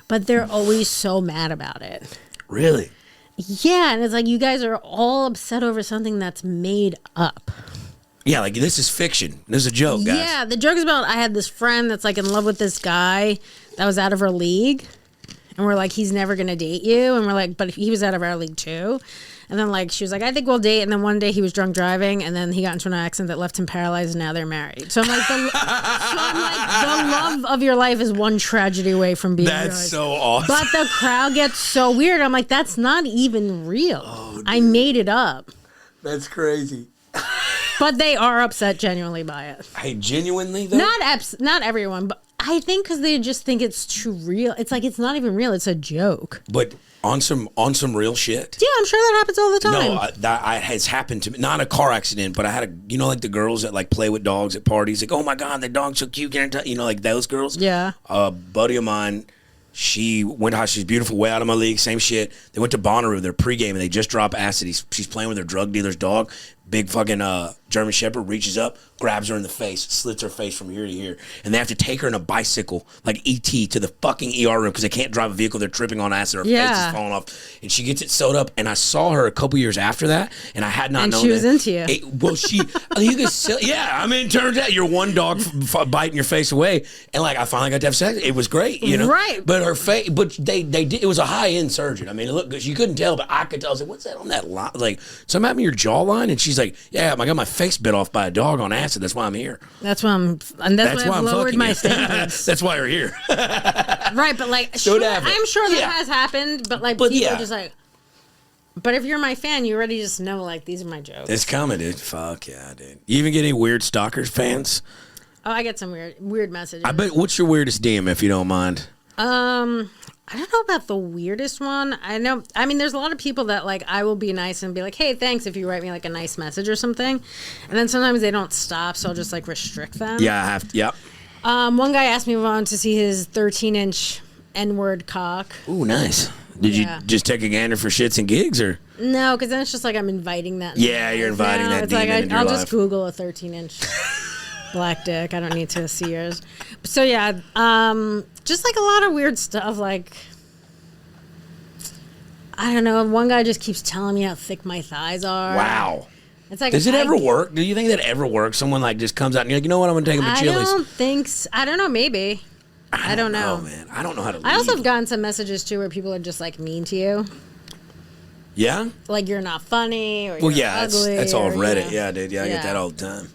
Speaker 2: but they're always so mad about it.
Speaker 1: Really?
Speaker 2: Yeah, and it's like, you guys are all upset over something that's made up.
Speaker 1: Yeah, like, this is fiction. This is a joke, guys.
Speaker 2: Yeah, the joke is about, I had this friend that's like in love with this guy that was out of her league, and we're like, he's never gonna date you, and we're like, but he was out of our league too. And then, like, she was like, I think we'll date. And then one day he was drunk driving, and then he got into an accident that left him paralyzed, and now they're married. So I'm like, the love of your life is one tragedy away from being
Speaker 1: That's
Speaker 2: realized.
Speaker 1: so awesome.
Speaker 2: But the crowd gets so weird. I'm like, that's not even real. Oh, I made it up.
Speaker 1: That's crazy.
Speaker 2: But they are upset genuinely by it.
Speaker 1: Hey, genuinely, though?
Speaker 2: Not everyone, but I think because they just think it's too real. It's like, it's not even real. It's a joke.
Speaker 1: But on some real shit.
Speaker 2: Yeah, I'm sure that happens all the time.
Speaker 1: No, that has happened to me. Not a car accident, but I had like the girls that like play with dogs at parties. Like, oh my God, the dog's so cute. Can I tell you? Like those girls.
Speaker 2: Yeah.
Speaker 1: A buddy of mine, she's beautiful, way out of my league. Same shit. They went to Bonnaroo, their pregame, and they just dropped acid. She's playing with her drug dealer's dog. Big fucking German Shepherd reaches up, grabs her in the face, slits her face from here to here, and they have to take her in a bicycle, like E.T., to the fucking ER room because they can't drive a vehicle. They're tripping on acid. Her face is falling off, and she gets it sewed up. And I saw her a couple years after that, and I had not known
Speaker 2: she was
Speaker 1: that.
Speaker 2: into you.
Speaker 1: You could sell, yeah. I mean, it turns out you're one dog biting your face away, and like I finally got to have sex. It was great, you know.
Speaker 2: Right.
Speaker 1: But her face, they did. It was a high end surgeon. I mean, it looked good. You couldn't tell, but I could tell. I was like, what's that on that line? Like, something happened to your jawline, and she's like, yeah, I got my face bit off by a dog on acid. That's why I'm here.
Speaker 2: That's why I've lowered my standards.
Speaker 1: That's why you're here.
Speaker 2: Right, but like, I'm sure that has happened, but like, people are just like, but if you're my fan, you already just know, like, these are my jokes.
Speaker 1: It's coming, dude. Fuck yeah, dude. You even get any weird stalkers fans?
Speaker 2: Oh, I get some weird messages.
Speaker 1: I bet. What's your weirdest DM, if you don't mind?
Speaker 2: I don't know about the weirdest one. I mean, there's a lot of people that, like, I will be nice and be like, hey, thanks if you write me, like, a nice message or something. And then sometimes they don't stop, so I'll just, like, restrict them.
Speaker 1: Yeah, I have to. Yep.
Speaker 2: One guy asked me if I wanted to see his 13-inch N-word cock.
Speaker 1: Ooh, nice. Did you just take a gander for shits and gigs, or?
Speaker 2: No, because then it's just like I'm inviting that.
Speaker 1: Yeah, you're inviting that demon into your
Speaker 2: I'll
Speaker 1: life.
Speaker 2: just Google a 13-inch black dick. I don't need to see yours. So, yeah, just, like, a lot of weird stuff, like, I don't know. One guy just keeps telling me how thick my thighs are.
Speaker 1: Wow.
Speaker 2: It's like,
Speaker 1: does it ever work? Do you think that ever works? Someone like just comes out and you're like, you know what? I'm gonna take him to Chili's.
Speaker 2: I don't think so. I don't know. Maybe. I don't know,
Speaker 1: man. I don't know how to.
Speaker 2: I also have gotten some messages too where people are just like mean to you.
Speaker 1: Yeah.
Speaker 2: Like you're not funny. Or
Speaker 1: well,
Speaker 2: you're
Speaker 1: yeah,
Speaker 2: ugly,
Speaker 1: that's all
Speaker 2: or,
Speaker 1: Reddit. Yeah, dude. Yeah, I get that all the time.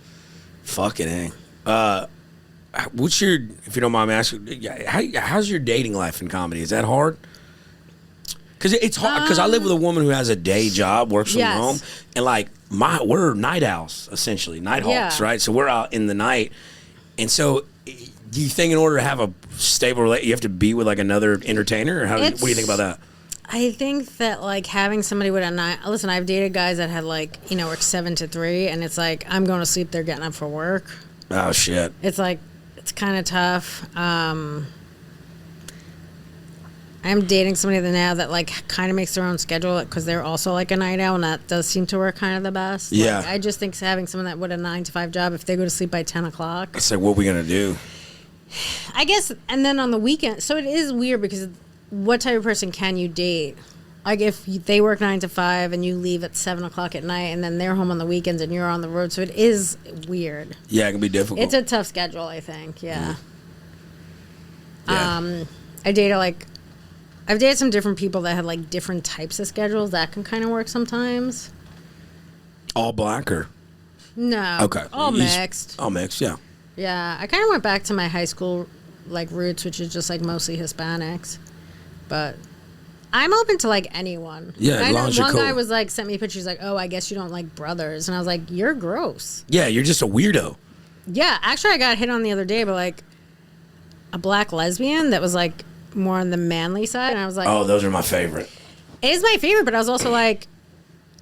Speaker 1: Fucking hang. What's your, if you don't mind me asking, how's your dating life in comedy? Is that hard? Because it's hard. Because I live with a woman who has a day job, works from home, and like we're night owls essentially, night hawks, right? So we're out in the night, and so do you think in order to have a stable relationship, you have to be with like another entertainer, or what do you think about that?
Speaker 2: I think that like having somebody with a night. Listen, I've dated guys that had like work 7 to 3, and it's like I'm going to sleep, they're getting up for work.
Speaker 1: Oh shit!
Speaker 2: It's like it's kind of tough. I'm dating somebody now that like kind of makes their own schedule because they're also like a night owl, and that does seem to work kind of the best.
Speaker 1: Yeah.
Speaker 2: Like, I just think having someone that with a 9 to 5 job, if they go to sleep by 10 o'clock.
Speaker 1: It's like, what are we going to do?
Speaker 2: I guess, and then on the weekend, so it is weird because what type of person can you date? Like if they work 9 to 5 and you leave at 7 o'clock at night and then they're home on the weekends and you're on the road. So it is weird.
Speaker 1: Yeah, it can be difficult.
Speaker 2: It's a tough schedule, I think. Yeah.
Speaker 1: Yeah.
Speaker 2: I've dated some different people that had like different types of schedules. That can kind of work sometimes.
Speaker 1: All black or?
Speaker 2: No.
Speaker 1: Okay.
Speaker 2: All mixed.
Speaker 1: All mixed, yeah.
Speaker 2: Yeah, I kind of went back to my high school like roots, which is just like mostly Hispanics. But I'm open to like anyone.
Speaker 1: Yeah, as long as you're
Speaker 2: one
Speaker 1: cool.
Speaker 2: guy was like, sent me pictures like, oh, I guess you don't like brothers. And I was like, you're gross.
Speaker 1: Yeah, you're just a weirdo.
Speaker 2: Yeah, actually I got hit on the other day by like a black lesbian that was like more on the manly side. And I was like,
Speaker 1: Oh, those are my favorite.
Speaker 2: it is my favorite, but I was also like,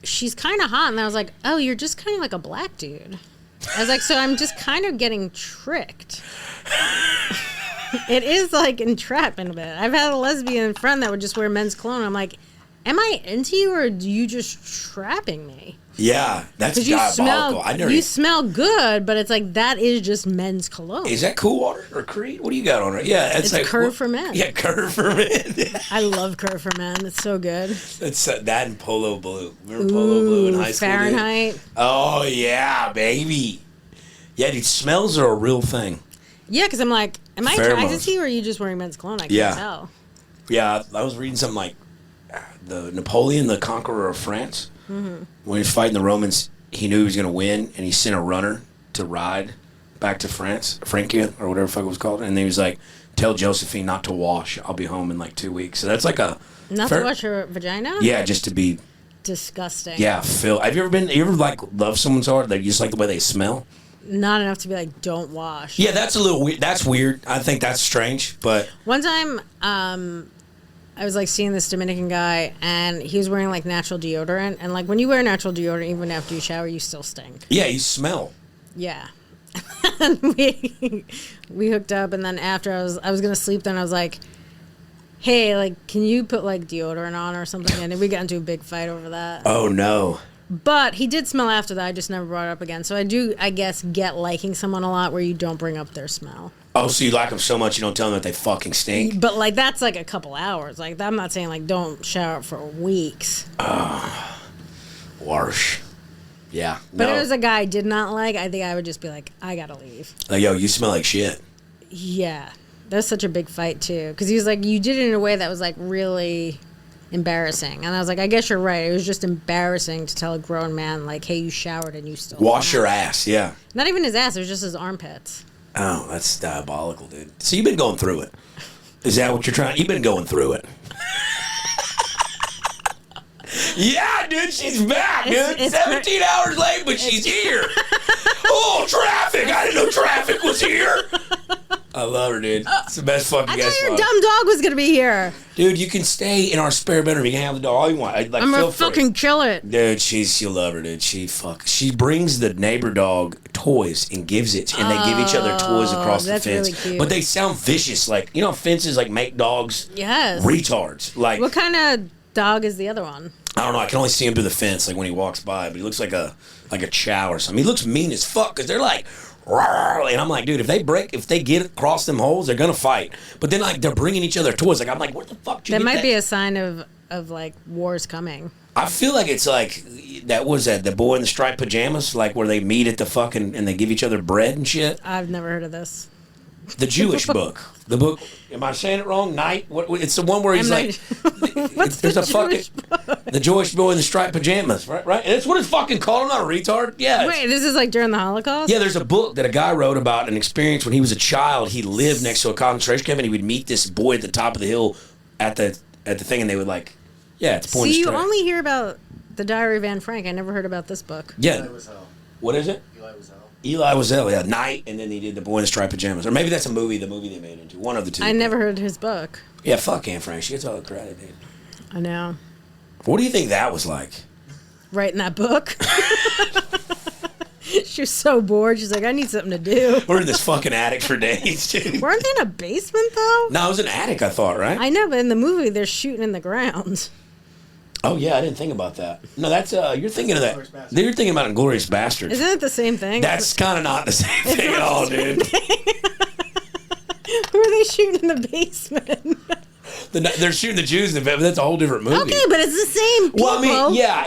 Speaker 2: she's kind of hot. And I was like, oh, you're just kind of like a black dude. I was like, so I'm just kind of getting tricked. It is like entrapment a bit. I've had a lesbian friend that would just wear men's cologne. I'm like, am I into you or are you just trapping me?
Speaker 1: Yeah, that's
Speaker 2: Because you
Speaker 1: diabolical.
Speaker 2: smell good, but it's like that is just men's cologne.
Speaker 1: Is that Cool Water or Creed? What do you got on it? Yeah,
Speaker 2: It's
Speaker 1: like
Speaker 2: Curve for Men.
Speaker 1: Yeah, Curve for Men.
Speaker 2: I love Curve for Men. It's so good.
Speaker 1: It's that and Polo Blue. Remember Polo Blue in high school?
Speaker 2: Fahrenheit.
Speaker 1: Dude? Oh yeah, baby. Yeah, dude, smells are a real thing.
Speaker 2: Yeah, because I'm like, am I attracted to you or are you just wearing men's cologne? I can't tell.
Speaker 1: Yeah, I was reading something like the Napoleon, the conqueror of France. Mm-hmm. When he was fighting the Romans, he knew he was going to win, and he sent a runner to ride back to France, Francia, or whatever the fuck it was called. And he was like, tell Josephine not to wash. I'll be home in like 2 weeks. So that's like a...
Speaker 2: to wash her vagina?
Speaker 1: Yeah, just to be...
Speaker 2: Disgusting.
Speaker 1: Yeah, Phil. Have you ever like love someone so hard that you just like the way they smell?
Speaker 2: Not enough to be like, don't wash.
Speaker 1: Yeah, that's a little weird. That's weird. I think that's strange, but...
Speaker 2: One time, I was like seeing this Dominican guy and he was wearing like natural deodorant. And like when you wear natural deodorant, even after you shower, you still stink.
Speaker 1: Yeah, you smell.
Speaker 2: Yeah. we hooked up and then after I was going to sleep then I was like, hey, like, can you put like deodorant on or something? And then we got into a big fight over that.
Speaker 1: Oh, no.
Speaker 2: But he did smell after that. I just never brought it up again. So I do, I guess, get liking someone a lot where you don't bring up their smell.
Speaker 1: Oh, so you like them so much you don't tell them that they fucking stink?
Speaker 2: But, like, that's, like, a couple hours. Like, I'm not saying, like, don't shower for weeks.
Speaker 1: Warsh. Yeah.
Speaker 2: But if it was a guy I did not like, I think I would just be like, I gotta leave.
Speaker 1: Like, yo, you smell like shit.
Speaker 2: Yeah. That was such a big fight, too. Because he was like, you did it in a way that was, like, really embarrassing. And I was like, I guess you're right. It was just embarrassing to tell a grown man, like, hey, you showered and you still
Speaker 1: wash your ass, yeah.
Speaker 2: Not even his ass. It was just his armpits.
Speaker 1: Oh, that's diabolical, dude. So you've been going through it. Is that what you're trying? You've been going through it. Yeah, dude, she's back, dude. 17 hours late, but she's here. Oh, traffic. I didn't know traffic was here. I love her, dude. It's the best fucking guest.
Speaker 2: I thought your dumb dog was going to be here.
Speaker 1: Dude, you can stay in our spare bedroom. You can have the dog all you want. I'm
Speaker 2: going to fucking kill it.
Speaker 1: Dude, you'll love her, dude. She brings the neighbor dog toys and gives it, and they give each other toys across the fence.
Speaker 2: Really cute.
Speaker 1: But they sound vicious. Like, you know, fences like make dogs retards. Like,
Speaker 2: what kind of dog is the other one?
Speaker 1: I don't know. I can only see him through the fence, like when he walks by. But he looks like a chow or something. He looks mean as fuck because they're like, rawr, and I'm like, dude, if they get across them holes, they're gonna fight. But then like they're bringing each other toys. Like I'm like, what the fuck?
Speaker 2: That might be a sign of like wars coming.
Speaker 1: I feel like it's like the boy in the striped pajamas, like where they meet at the fucking and they give each other bread and shit.
Speaker 2: I've never heard of this.
Speaker 1: The Jewish book. The book. Am I saying it wrong? Night. What? It's the one where he's like.
Speaker 2: What's
Speaker 1: there's
Speaker 2: the
Speaker 1: a fucking
Speaker 2: book?
Speaker 1: The Jewish boy in the striped pajamas, right? Right. And that's what it's fucking called. I'm not a retard. Yeah.
Speaker 2: Wait, this is like during the Holocaust?
Speaker 1: Yeah, there's a book that a guy wrote about an experience when he was a child. He lived next to a concentration camp, and he would meet this boy at the top of the hill at the thing, and they would like, yeah, it's pointing
Speaker 2: See, you
Speaker 1: straight.
Speaker 2: only hear about the Diary of Anne Frank. I never heard about this book.
Speaker 1: Yeah.
Speaker 3: Eli was hell.
Speaker 1: What is it? Eli Wiesel, yeah, Night, and then he did The Boy in the Striped Pajamas. Or maybe that's the movie they made into. One of the two.
Speaker 2: I never heard his book.
Speaker 1: Yeah, fuck Anne Frank. She gets all the credit, dude.
Speaker 2: I know.
Speaker 1: What do you think that was like?
Speaker 2: Writing that book? She was so bored. She's like, I need something to do.
Speaker 1: We're in this fucking attic for days, dude.
Speaker 2: Weren't they in a basement, though?
Speaker 1: No, it was an attic, I thought, right?
Speaker 2: I know, but in the movie, they're shooting in the ground.
Speaker 1: Oh, yeah, I didn't think about that. No, that's, you're thinking of that. You're thinking about Inglourious Basterds.
Speaker 2: Isn't it the same thing?
Speaker 1: That's kind of not the same thing at all, dude.
Speaker 2: Who are they shooting in the basement?
Speaker 1: They're shooting the Jews in the bed, but that's a whole different movie.
Speaker 2: Okay, but it's the same people.
Speaker 1: Well, I mean, yeah,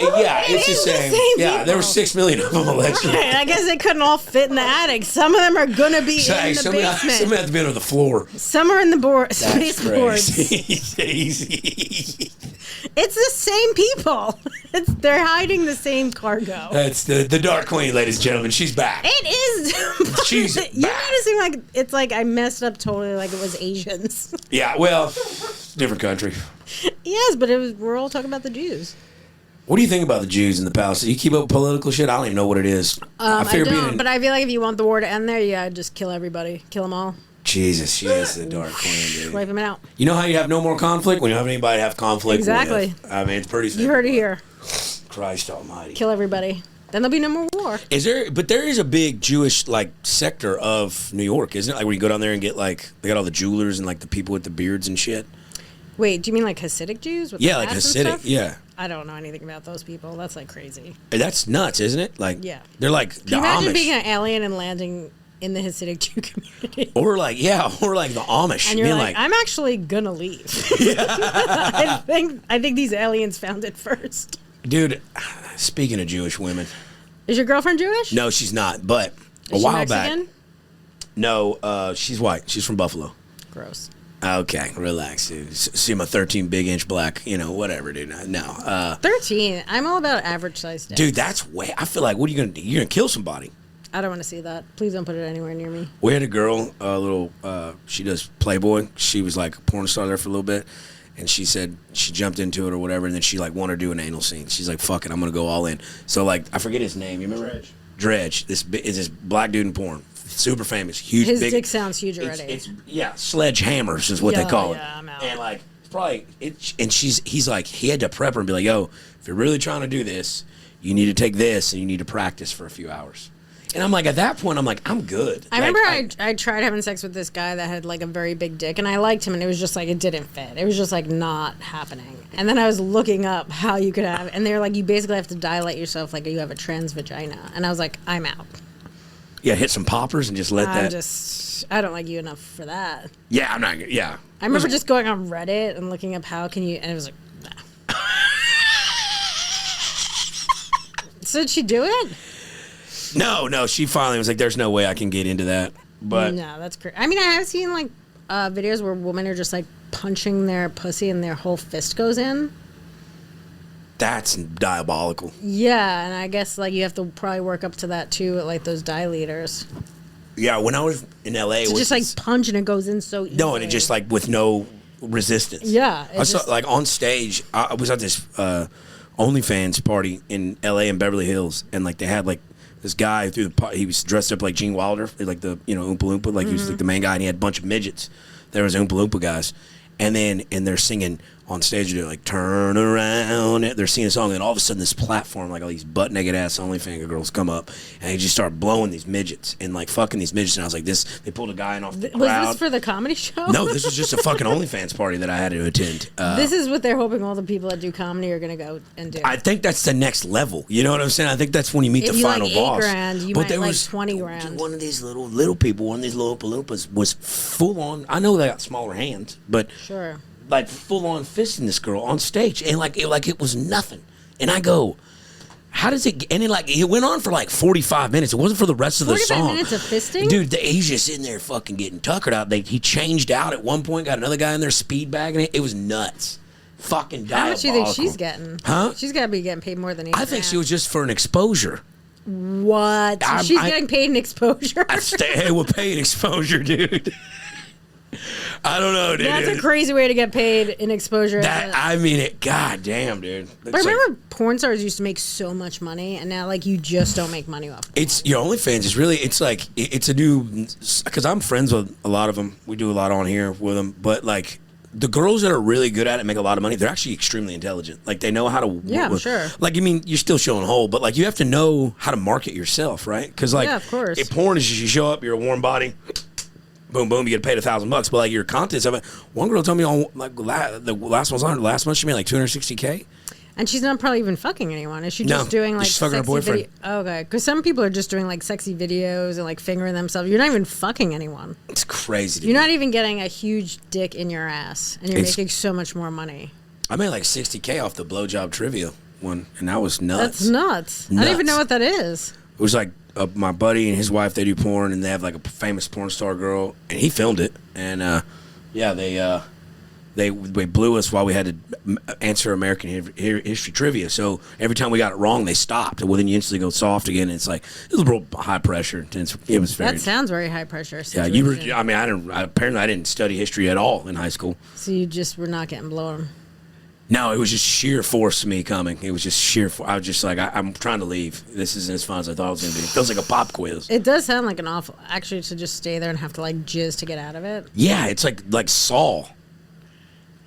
Speaker 1: it's the same. Yeah,
Speaker 2: people.
Speaker 1: there were 6 million of them, allegedly.
Speaker 2: Right, I guess they couldn't all fit in the attic. Some of them are going to be in the basement.
Speaker 1: Some have to be under the floor.
Speaker 2: Some are in the
Speaker 1: That's
Speaker 2: space boards.
Speaker 1: crazy.
Speaker 2: It's the same people. They're hiding the same cargo.
Speaker 1: That's the Dark Queen, ladies and gentlemen. She's back.
Speaker 2: It is.
Speaker 1: She's
Speaker 2: You
Speaker 1: back.
Speaker 2: made it seem like it's like I messed up totally, like it was Asians.
Speaker 1: Yeah, well, different country.
Speaker 2: Yes, but we're all talking about the Jews.
Speaker 1: What do you think about the Jews in the Palestine? You keep up with political shit? I don't even know what it is.
Speaker 2: I don't, but I feel like if you want the war to end there, yeah, just kill everybody. Kill them all.
Speaker 1: Jesus, she is the Dark Queen, dude.
Speaker 2: Wipe them out.
Speaker 1: You know how you have no more conflict? When you don't have anybody to have conflict
Speaker 2: Exactly.
Speaker 1: with. I mean, it's pretty simple.
Speaker 2: You heard it here.
Speaker 1: Christ almighty.
Speaker 2: Kill everybody. Then there'll be no more war.
Speaker 1: But there is a big Jewish, like, sector of New York, isn't it? Like, where you go down there and get, like, they got all the jewelers and, like, the people with the beards and shit.
Speaker 2: Wait, do you mean like Hasidic Jews? With
Speaker 1: Yeah,
Speaker 2: the
Speaker 1: like
Speaker 2: hats and
Speaker 1: Hasidic,
Speaker 2: stuff?
Speaker 1: yeah.
Speaker 2: I don't know anything about those people. That's like crazy.
Speaker 1: That's nuts, isn't it? Like,
Speaker 2: Yeah.
Speaker 1: they're like
Speaker 2: Can
Speaker 1: the
Speaker 2: you imagine
Speaker 1: Amish.
Speaker 2: being an alien and landing in the Hasidic Jew community?
Speaker 1: Or like the Amish.
Speaker 2: And you're
Speaker 1: being
Speaker 2: like, I'm actually gonna leave. I think these aliens found it first.
Speaker 1: dude, speaking of Jewish women.
Speaker 2: Is your girlfriend Jewish?
Speaker 1: No, she's not, but
Speaker 2: Is
Speaker 1: a while
Speaker 2: she Mexican?
Speaker 1: back. No, she's white. She's from Buffalo.
Speaker 2: Gross.
Speaker 1: Okay, relax, dude. See my 13 big inch black, whatever, dude. No.
Speaker 2: 13. I'm all about average size dicks.
Speaker 1: Dude, that's way. I feel like, what are you going to do? You're going to kill somebody.
Speaker 2: I don't want to see that. Please don't put it anywhere near me.
Speaker 1: We had a girl, she does Playboy. She was like a porn star there for a little bit. And she said she jumped into it or whatever. And then she like wanted to do an anal scene. She's like, fuck it, I'm going to go all in. So like, I forget his name. You remember? Dredge. This is this black dude in porn. Super famous. Huge.
Speaker 2: His
Speaker 1: big,
Speaker 2: dick sounds huge already.
Speaker 1: Yeah, sledgehammers is what they call it.
Speaker 2: Yeah, I'm out.
Speaker 1: And like, it's probably, and he's like, he had to prep her and be like, yo, if you're really trying to do this, you need to take this and you need to practice for a few hours. And I'm like, at that point, I'm like, I'm good.
Speaker 2: I remember I tried having sex with this guy that had like a very big dick, and I liked him, and it was just like it didn't fit. It was just like not happening. And then I was looking up how you could have, and they were like, you basically have to dilate yourself like you have a trans vagina. And I was like, I'm out.
Speaker 1: Yeah, hit some poppers and just let that.
Speaker 2: I don't like you enough for that.
Speaker 1: Yeah, I'm not. Yeah.
Speaker 2: I remember just going on Reddit and looking up how can you, and it was like, nah. So did she do it?
Speaker 1: No. She finally was like, "There's no way I can get into that." But
Speaker 2: no, that's crazy. I mean, I have seen like videos where women are just like punching their pussy and their whole fist goes in.
Speaker 1: that's diabolical.
Speaker 2: Yeah, and I guess like you have to probably work up to that too at like those dilators.
Speaker 1: Yeah, when I was in LA,
Speaker 2: It's just like punch and it goes in so easy.
Speaker 1: no, and it just like with no resistance.
Speaker 2: Yeah,
Speaker 1: I saw like on stage. I was at this OnlyFans party in LA in Beverly Hills, and like they had like this guy through the he was dressed up like Gene Wilder, like the Oompa Loompa, like he was like the main guy, and he had a bunch of midgets. There was Oompa Loompa guys, and they're singing on stage. They're like turn around. They're singing a song, and all of a sudden this platform, like all these butt naked ass OnlyFans girls come up, and they just start blowing these midgets and like fucking these midgets. And I was like, this. They pulled a guy in off the crowd.
Speaker 2: Was this for the comedy show?
Speaker 1: No, this was just a fucking OnlyFans party that I had to attend.
Speaker 2: This is what they're hoping all the people that do comedy are going to go and do.
Speaker 1: I think that's the next level. You know what I'm saying? I think that's when you meet
Speaker 2: If
Speaker 1: the
Speaker 2: you
Speaker 1: final
Speaker 2: like
Speaker 1: boss.
Speaker 2: $8,000, you
Speaker 1: But
Speaker 2: might
Speaker 1: there
Speaker 2: like
Speaker 1: was
Speaker 2: 20 grand.
Speaker 1: One of these little people, one of these little Oompa Loompas was full on. I know they got smaller hands, but
Speaker 2: Sure.
Speaker 1: like full on fisting this girl on stage, and like it was nothing. And I go, how does it? And it went on for like 45 minutes. It wasn't for the rest of the
Speaker 2: 45
Speaker 1: song.
Speaker 2: minutes of fisting?
Speaker 1: Dude, he's just in there fucking getting tuckered out. He changed out at one point, got another guy in there speed bagging it. It was nuts. Fucking diabolical.
Speaker 2: How much do you think she's getting?
Speaker 1: Huh?
Speaker 2: She's got to be getting paid more than 8
Speaker 1: I think she was just for an exposure.
Speaker 2: What? She's getting paid in exposure?
Speaker 1: Hey, we're paying exposure, dude. I don't know, dude.
Speaker 2: That's a crazy way to get paid in exposure.
Speaker 1: God damn, dude.
Speaker 2: But I remember porn stars used to make so much money, and now like you just don't make money off.
Speaker 1: It's your OnlyFans is really. It's like it's a new because I'm friends with a lot of them. We do a lot on here with them, but like the girls that are really good at it make a lot of money. They're actually extremely intelligent. Like they know how to.
Speaker 2: Yeah, I'm sure.
Speaker 1: Like I mean, you're still showing whole, but like you have to know how to market yourself, right? Because like,
Speaker 2: yeah, of course.
Speaker 1: Porn is just you show up, you're a warm body. Boom, boom, you get paid $1,000. But like your content of it, one girl told me on like the last one's on her last month she made like $260K.
Speaker 2: And she's not probably even fucking anyone. Is she just
Speaker 1: No,
Speaker 2: doing like
Speaker 1: she's fucking her
Speaker 2: sexy
Speaker 1: boyfriend.
Speaker 2: Okay, because some people are just doing like sexy videos and like fingering themselves. You're not even fucking anyone.
Speaker 1: It's crazy.
Speaker 2: You're not even getting a huge dick in your ass, and you're making so much more money.
Speaker 1: I made like $60K off the blowjob trivia one, and that was nuts.
Speaker 2: That's nuts. I don't even know what that is.
Speaker 1: It was like my buddy and his wife, they do porn, and they have like a famous porn star girl, and he filmed it. And yeah, they they blew us while we had to answer American history trivia. So every time we got it wrong, they stopped. Well, then you instantly go soft again. And it's like it was a real high pressure. It was very.
Speaker 2: That sounds very high pressure.
Speaker 1: Yeah, you were. I mean, apparently I didn't study history at all in high school.
Speaker 2: So you just were not getting blown.
Speaker 1: No, it was just sheer force of me coming. It was just sheer force. I was just like, I'm trying to leave. This isn't as fun as I thought it was going to be. It feels like a pop quiz.
Speaker 2: It does sound like an awful, actually, to just stay there and have to, like, jizz to get out of it.
Speaker 1: Yeah, it's like Saul.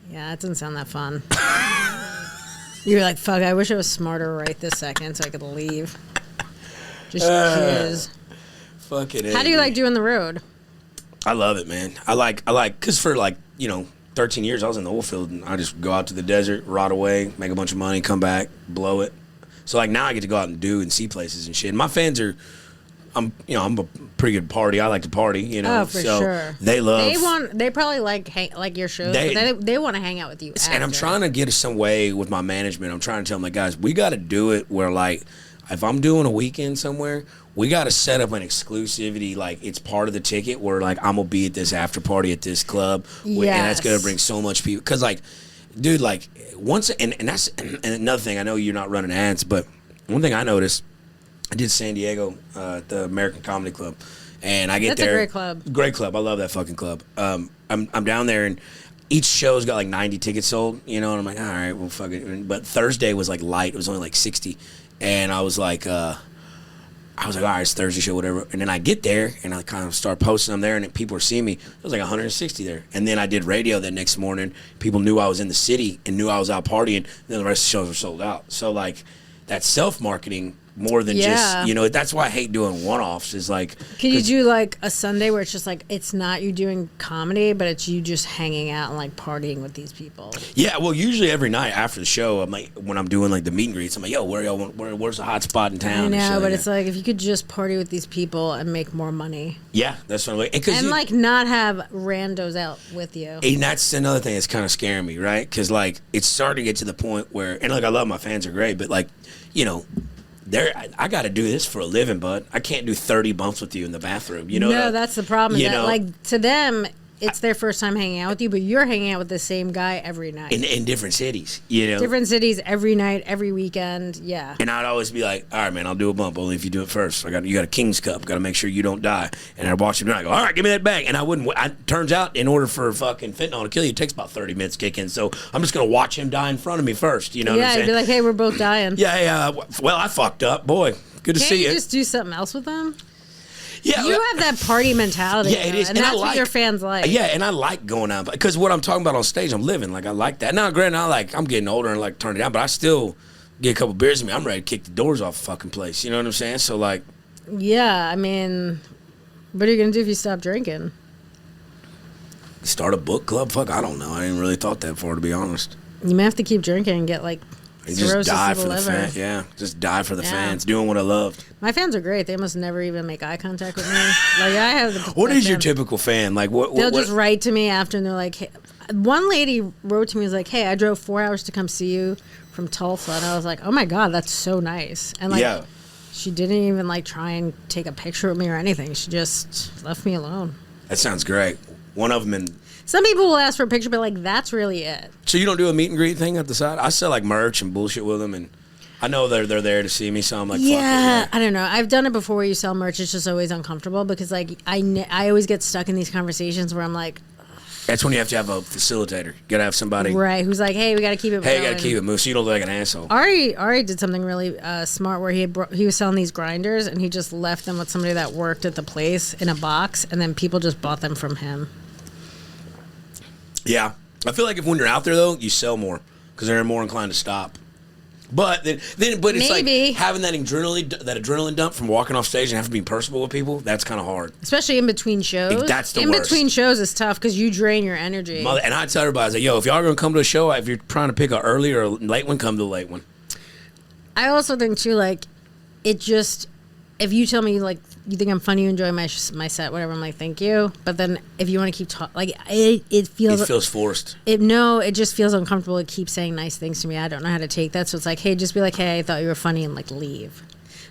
Speaker 2: Yeah, it doesn't sound that fun. You're like, fuck, I wish I was smarter right this second so I could leave. Just jizz.
Speaker 1: Fucking
Speaker 2: How do you like doing the road?
Speaker 1: I love it, man. I like, because for, like, 13 years I was in the oil field, and I just go out to the desert, rot away, make a bunch of money, come back, blow it. So, like, now I get to go out and do and see places and shit. And my fans are, I'm a pretty good party. I like to party,
Speaker 2: Oh, for sure.
Speaker 1: They love.
Speaker 2: They probably like your shows. They want to hang out with you.
Speaker 1: And I'm trying to get some way with my management. I'm trying to tell them, like, guys, we got to do it where, like, if I'm doing a weekend somewhere, we got to set up an exclusivity, like it's part of the ticket where, like, I'm going to be at this after party at this club. Yes. And that's going to bring so much people. Because, like, dude, like, once, and that's and another thing, I know you're not running ads, but one thing I noticed, I did San Diego at the American Comedy Club. And I get there.
Speaker 2: That's a great club.
Speaker 1: Great club. I love that fucking club. I'm down there, and each show's got like 90 tickets sold, and I'm like, all right, well, fuck it. But Thursday was like light. It was only like 60. And I was like, all right, it's Thursday show, whatever. And then I get there, and I kind of start posting them there, and people are seeing me. It was like 160 there. And then I did radio that next morning. People knew I was in the city and knew I was out partying. And then the rest of the shows were sold out. So, like, that self-marketing more than just, that's why I hate doing one-offs is like.
Speaker 2: Can you do like a Sunday where it's just like, it's not you doing comedy, but it's you just hanging out and like partying with these people?
Speaker 1: Yeah, well, usually every night after the show, I'm like, when I'm doing like the meet and greets, I'm like, yo, where's the hot spot in town?
Speaker 2: I know, but it's like, if you could just party with these people and make more money.
Speaker 1: Yeah, that's what I'm like.
Speaker 2: And like not have randos out with you.
Speaker 1: And that's another thing that's kind of scaring me, right? Because like, it's starting to get to the point where, and like, I love my fans are great, but like, I got to do this for a living, bud. I can't do 30 bumps with you in the bathroom. No,
Speaker 2: that's the problem. Like to them, it's their first time hanging out with you, but you're hanging out with the same guy every night.
Speaker 1: In different cities,
Speaker 2: Different cities every night, every weekend, yeah.
Speaker 1: And I'd always be like, all right, man, I'll do a bump, only if you do it first. You got a King's Cup. Got to make sure you don't die. And I'd watch him and I go, all right, give me that bag. And I wouldn't. Turns out, in order for fucking fentanyl to kill you, it takes about 30 minutes to kick in. So I'm just going to watch him die in front of me first. You know what I'm saying?
Speaker 2: You'd be like, hey, we're both dying.
Speaker 1: Yeah. Well, I fucked up. Boy, good to see you.
Speaker 2: Can't you just do something else with them?
Speaker 1: Yeah,
Speaker 2: you have that party mentality. Yeah, it is, and that's what your fans like.
Speaker 1: Yeah, and I like going out because what I'm talking about on stage, I'm living. Like I like that. Now, granted, I'm getting older and like turn it down, but I still get a couple beers in me. I'm ready to kick the doors off the fucking place. You know what I'm saying? So like,
Speaker 2: yeah, I mean, what are you gonna do if you stop drinking?
Speaker 1: Start a book club? Fuck, I don't know. I didn't really thought that far, to be honest.
Speaker 2: You may have to keep drinking and get like.
Speaker 1: Just die for the fans. Yeah, just die for the fans. Doing what I loved.
Speaker 2: My fans are great. They must never even make eye contact with me. Like I have.
Speaker 1: What is your typical fan? Like what?
Speaker 2: They'll just write to me after, and they're like, hey. One lady wrote to me, was like, "Hey, I drove 4 hours to come see you from Tulsa," and I was like, "Oh my god, that's so nice." And like, she didn't even like try and take a picture with me or anything. She just left me alone.
Speaker 1: That sounds great. One of them in.
Speaker 2: Some people will ask for a picture, but like that's really it.
Speaker 1: So you don't do a meet and greet thing at the side? I sell like merch and bullshit with them, and I know they're there to see me, so I'm like,
Speaker 2: yeah,
Speaker 1: fuck it,
Speaker 2: I don't know. I've done it before where you sell merch. It's just always uncomfortable because like I always get stuck in these conversations where I'm like.
Speaker 1: That's when you have to have a facilitator. You gotta have somebody
Speaker 2: right who's like, hey, we gotta keep it.
Speaker 1: Hey, you gotta keep it moving so you don't look like an asshole.
Speaker 2: Ari did something really smart where he was selling these grinders and he just left them with somebody that worked at the place in a box, and then people just bought them from him.
Speaker 1: Yeah, I feel like when you're out there though, you sell more because they're more inclined to stop. But then it's
Speaker 2: maybe.
Speaker 1: Like having that adrenaline dump from walking off stage and having to be personable with people. That's kind of hard,
Speaker 2: especially in between shows.
Speaker 1: That's the worst.
Speaker 2: In between shows is tough because you drain your energy.
Speaker 1: And I tell everybody, I was like, yo, if y'all are gonna come to a show, if you're trying to pick an early or a late one, come to the late one.
Speaker 2: I also think too, like, it just. If you tell me, like, you think I'm funny, you enjoy my set, whatever, I'm like, thank you. But then if you want to keep talking, like, it feels...
Speaker 1: It feels forced.
Speaker 2: It just feels uncomfortable to keep saying nice things to me. I don't know how to take that. So it's like, hey, just be like, hey, I thought you were funny, and, like, leave.